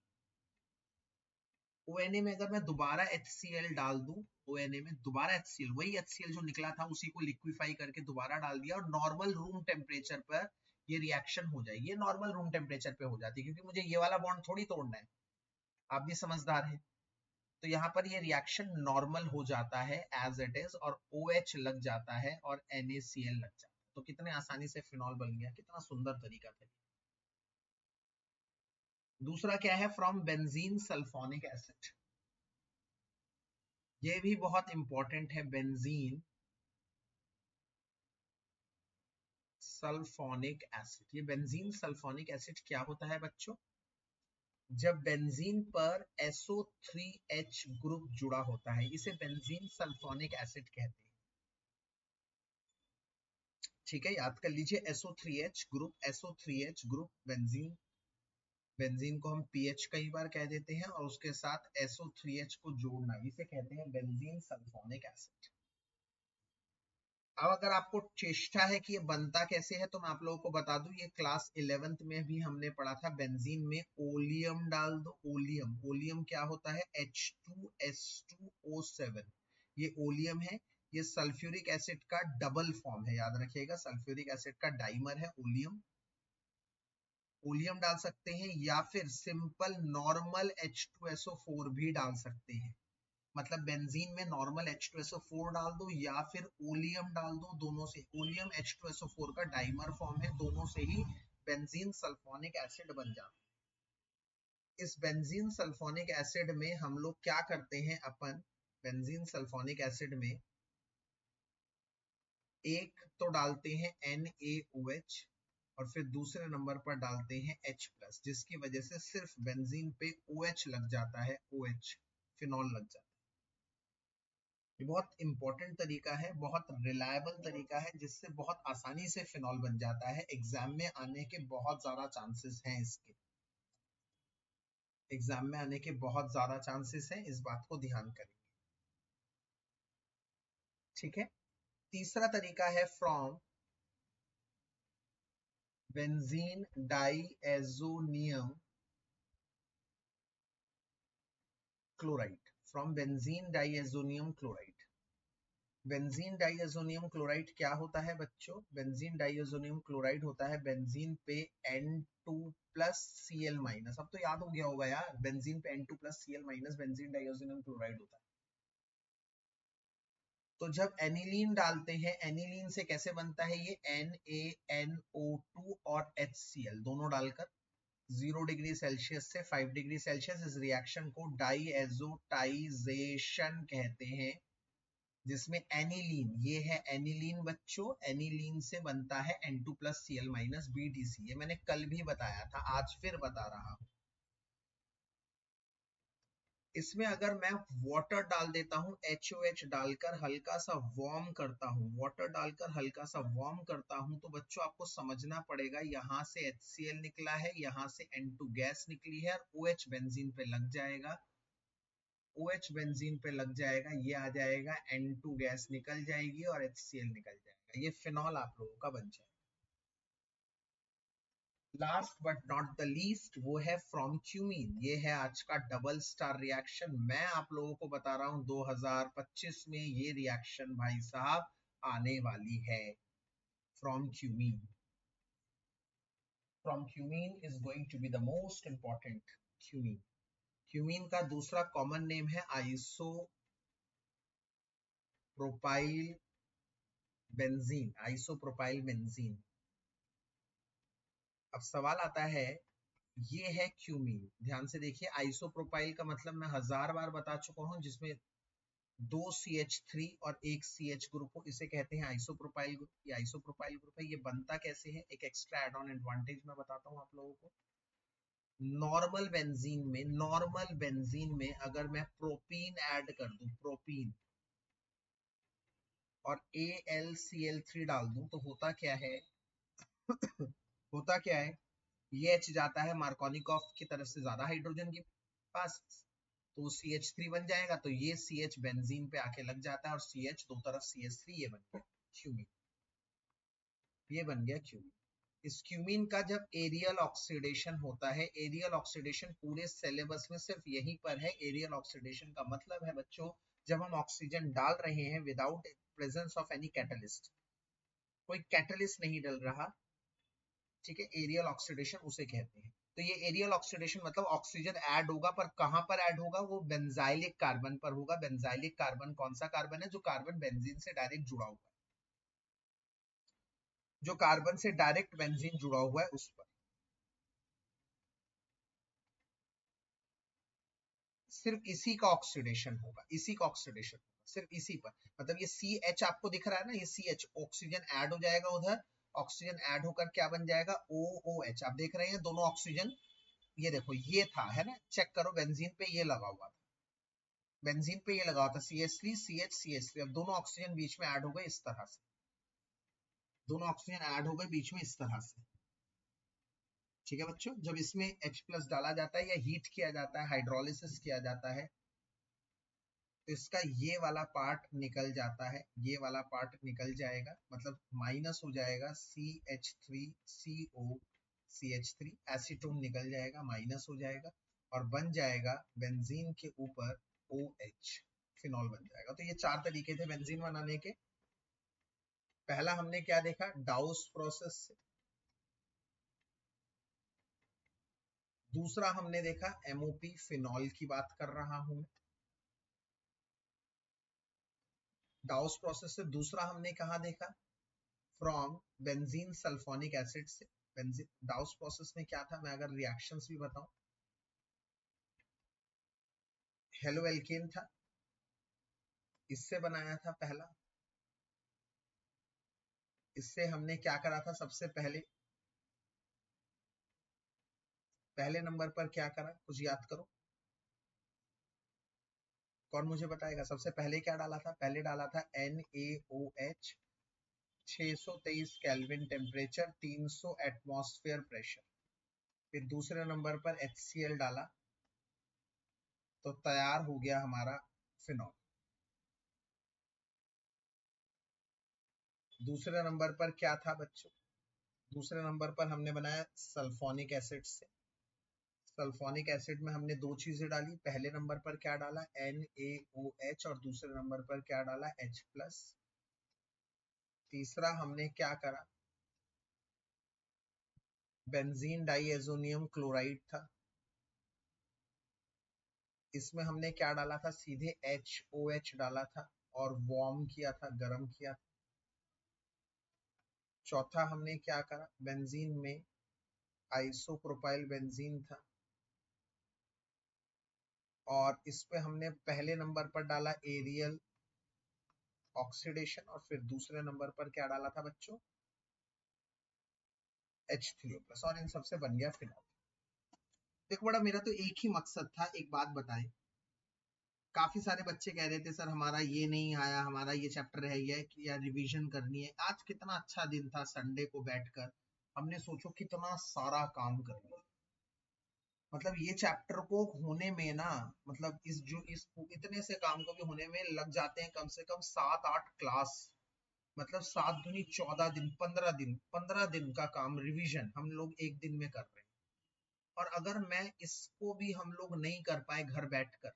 ONA में अगर मैं दोबारा HCl डाल दूं, ONA में दोबारा HCl, वही HCl जो निकला था उसी को लिक्विफाई करके दोबारा डाल दिया, और नॉर्मल रूम टेम्परेचर पर ये रिएक्शन हो जाएगी। ये नॉर्मल रूम टेम्परेचर पे हो जाती है, क्योंकि मुझे ये वाला बॉन्ड थोड़ी तोड़ना है। आप भी समझदार हैं। तो यहाँ पर ये रिएक्शन नॉर्मल हो जाता है एज इट इज, और OH लग जाता है और NaCl लग जाता है। तो कितने आसानी से फिनॉल बन गया, कितना सुंदर तरीका था। दूसरा क्या है? From benzene sulphonic acid. ये भी बहुत इंपॉर्टेंट है, बेंजीन सल्फोनिक एसिड। ये बेंजीन सल्फोनिक एसिड क्या होता है बच्चों? जब बेंजीन पर SO3H ग्रुप जुड़ा होता है, इसे बेंजीन सल्फोनिक एसिड कहते हैं। ठीक है, याद कर लीजिए, SO3H group, SO3H group benzene, benzene को हम पीएच कई बार कह देते हैं और उसके साथ SO3H को जोड़ना, इसे कहते हैं बेंजीन सल्फोनिक एसिड। अब अगर आपको चेष्टा है कि ये बनता कैसे है तो मैं आप लोगों को बता दूं, ये क्लास 11th में भी हमने पढ़ा था। बेंजीन में ओलियम डाल दो। ओलियम, ओलियम क्या होता है? H2S2O7, ये ओलियम है। ये सल्फ्यूरिक एसिड का डबल फॉर्म है, याद रखिएगा। सल्फ्यूरिक एसिड का डाइमर है ओलियम। ओलियम डाल सकते हैं या फिर सिंपल नॉर्मल H2SO4 भी डाल सकते हैं। मतलब बेंजीन में नॉर्मल H2SO4 डाल दो या फिर ओलियम डाल दो, दोनों से। ओलियम H2SO4 का डाइमर फॉर्म है, दोनों से ही बेंजीन सल्फोनिक एसिड बन जाता है। इस बेंजीन सल्फोनिक एसिड में हम लोग क्या करते हैं? अपन बेंजीन सल्फोनिक एसिड में एक तो डालते हैं NaOH और फिर दूसरे नंबर पर डालते हैं H+, जिसकी वजह से सिर्फ बेंजीन पे OH लग जाता है, OH फिनॉल लग जाता है। ये बहुत इंपॉर्टेंट तरीका है, बहुत रिलायबल तरीका है, जिससे बहुत आसानी से फिनॉल बन जाता है। एग्जाम में आने के बहुत ज्यादा चांसेस हैं इसके। एग्जाम में आने के बहुत ज्यादा चांसेस हैं, इस बात को ध्यान करें। ठीक है। तीसरा तरीका है from benzene diazonium chloride. From benzene diazonium chloride. Benzene diazonium chloride क्या होता है बच्चों? बेंजीन डाइएज़ोनियम क्लोराइड होता है बेंजीन पे N2+Cl-। अब तो याद हो गया होगा यार, बेंजीन पे N2+Cl- बेंजीन डाइएज़ोनियम क्लोराइड होता है। तो जब एनिलीन डालते हैं, एनिलीन से कैसे बनता है ये? NaNO2 और HCl दोनों डालकर 0 डिग्री सेल्सियस से 5 डिग्री सेल्सियस, इस रिएक्शन को डाइएज़ोटाइजेशन कहते हैं, जिसमें एनिलीन, ये है एनिलीन बच्चों, एनिलीन से बनता है N2+Cl- BTC। ये मैंने कल भी बताया था, आज फिर बता रहा हूं। इसमें अगर मैं वाटर डाल देता हूं, HOH डालकर हल्का सा वार्म करता हूं, वाटर डालकर हल्का सा वार्म करता हूं, तो बच्चों आपको समझना पड़ेगा, यहां से HCl निकला है, यहां से N2 गैस निकली है और OH बेंजीन पे लग जाएगा। OH बेंजीन पे लग जाएगा, ये आ जाएगा, N2 गैस निकल जाएगी और HCl निकल जाएगा, ये फिनॉल आप लोगों का बन जाएगा। Last but not the least वो है फ्रॉम क्यूमीन। ये है आज का डबल स्टार रिएक्शन। मैं आप लोगों को बता रहा हूं 2025 में ये रिएक्शन भाई साहब आने वाली है। From cumene, from cumene is going to be the most important. Cumene, cumene का दूसरा कॉमन नेम है isopropyl benzene, isopropyl benzene. अब सवाल आता है, ये है क्यूमीन, ध्यान से देखिए। आइसोप्रोपाइल का मतलब मैं 1000 बार बता चुका हूं, जिसमें 2 CH3 और 1 CH ग्रुप हो, इसे कहते हैं आइसोप्रोपाइल ग्रुप। ये आइसोप्रोपाइल ग्रुप है। ये बनता कैसे है? एक एक्स्ट्रा एड ऑन एडवांटेज मैं बताता हूं आप लोगों को। नॉर्मल बेंजीन में, नॉर्मल बेंजीन में अगर मैं प्रोपीन ऐड कर दूं, प्रोपीन, और AlCl3 डाल दूं, तो होता क्या है? होता क्या है? ये H जाता है मार्कोनिकॉफ की तरफ से ज्यादा हाइड्रोजन के पास, तो CH3 बन जाएगा, तो ये CH बेंजीन पे आके लग जाता है और CH दो तरफ CH3, ये बन गया क्यूमीन। ये बन गया क्यूमीन। इस क्यूमीन का जब एरियल ऑक्सीडेशन होता है, एरियल ऑक्सीडेशन पूरे सिलेबस में सिर्फ यहीं पर है। एरियल ऑक्सीडेशन का मतलब है बच्चों, जब हम ऑक्सीजन डाल रहे हैं without presence of any catalyst, कोई कैटलिस्ट नहीं डल रहा, ठीक है, एरियल ऑक्सीडेशन उसे कहते हैं। तो ये एरियल ऑक्सीडेशन मतलब ऑक्सीजन ऐड होगा, पर कहां पर ऐड होगा? वो बेंजाइलिक कार्बन पर होगा। बेंजाइलिक कार्बन कौन सा कार्बन है? जो कार्बन बेंजीन से डायरेक्ट जुड़ा हुआ है, जो कार्बन से डायरेक्ट बेंजीन जुड़ा हुआ है उस पर। सिर्फ इसी का ऑक्सीडेशन होगा, इसी का ऑक्सीडेशन होगा, सिर्फ इसी पर। मतलब ये CH आपको दिख रहा है ना, ये CH, ऑक्सीजन ऐड हो जाएगा उधर, ऑक्सीजन ऐड होकर क्या बन जाएगा? OOH। आप देख रहे हैं दोनों ऑक्सीजन, ये देखो, ये था, है ना, चेक करो, बेंजीन पे ये लगा हुआ था, बेंजीन पे ये लगा हुआ था CH3 CH CH3। अब दोनों ऑक्सीजन बीच में ऐड हो गए इस तरह से, दोनों ऑक्सीजन ऐड हो गए बीच में इस तरह से, ठीक है बच्चों, जब इसमें H+ डाला जाता है या हीट किया जाता है, हाइड्रोलिसिस किया जाता है, तो इसका ये वाला पार्ट निकल जाता है, ये वाला पार्ट निकल जाएगा, मतलब माइनस हो जाएगा CH3CO CH3, एसीटोन निकल जाएगा, माइनस हो जाएगा और बन जाएगा बेंजीन के ऊपर OH, फिनॉल बन जाएगा। तो ये 4 तरीके थे बेंजीन बनाने के। पहला हमने क्या देखा, डाउस प्रोसेस से। दूसरा हमने देखा MOP, फिनॉल की बात कर रहा हूं मैं। डाउस प्रोसेस से दूसरा हमने कहा देखा, फ्रॉम बेंजीन सल्फोनिक एसिड से। बेंजीन डाउस प्रोसेस में क्या था, मैं अगर रिएक्शंस भी बताऊं, हेलो एल्केन था, इससे बनाया था पहला। इससे हमने क्या करा था, सबसे पहले पहले नंबर पर क्या करा, कुछ याद करो, कौन मुझे बताएगा? सबसे पहले क्या डाला था? पहले डाला था NaOH, 623 kelvin temperature, 300 atmosphere pressure. फिर दूसरे नंबर पर HCl डाला, तो तैयार हो गया हमारा फिनॉल। दूसरे नंबर पर क्या था बच्चों? दूसरे नंबर पर हमने बनाया सल्फोनिक एसिड से। सल्फोनिक एसिड में हमने 2 चीजें डाली, पहले नंबर पर क्या डाला, NaOH, और दूसरे नंबर पर क्या डाला, H+। तीसरा हमने क्या करा, बेंजीन डाइएजोनियम क्लोराइड था, इसमें हमने क्या डाला था, सीधे HOH डाला था और वार्म किया था, गर्म किया था। चौथा हमने क्या करा, बेंजीन में आइसोप्रोपाइल बेंजीन था, और इस पे हमने पहले नंबर पर डाला एरियल ऑक्सीडेशन, और फिर दूसरे नंबर पर क्या डाला था बच्चों, H3O+, और इन सबसे बन गया फिनॉल। देखो बड़ा, मेरा तो एक ही मकसद था, एक बात बताएं, काफी सारे बच्चे कह रहे थे सर हमारा ये नहीं आया, हमारा ये चैप्टर रह गया कि यार रिवीजन करनी है। आज कितना अच्छा दिन था, संडे को बैठकर हमने सोचो कितना सारा काम कर लिया। मतलब ये चैप्टर को होने में ना, मतलब इस इतने से काम को भी होने में लग जाते हैं कम से कम 7-8 क्लास। मतलब 7 दूनी 14 दिन, 15 दिन, 15 दिन का काम रिवीजन हम लोग एक दिन में कर रहे हैं। और अगर मैं इसको भी हम लोग नहीं कर पाए घर बैठकर,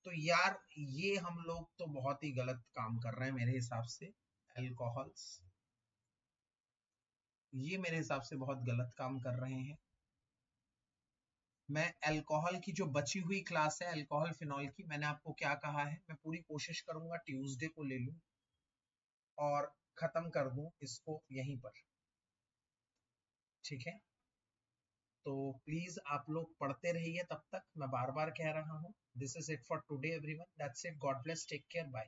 तो यार ये हम लोग तो बहुत ही गलत काम कर रहे हैं मेरे हिसाब से। अल्कोहल्स, ये मेरे हिसाब से बहुत गलत काम कर रहे हैं। मैं अल्कोहल की जो बची हुई क्लास है, अल्कोहल फिनॉल की, मैंने आपको क्या कहा है, मैं पूरी कोशिश करूंगा ट्यूसडे को ले लूं और खत्म कर दूं इसको यहीं पर। ठीक है, तो प्लीज आप लोग पढ़ते रहिए, तब तक मैं बार बार कह रहा हूं, this is it for today everyone, that's it, God bless, take care, bye.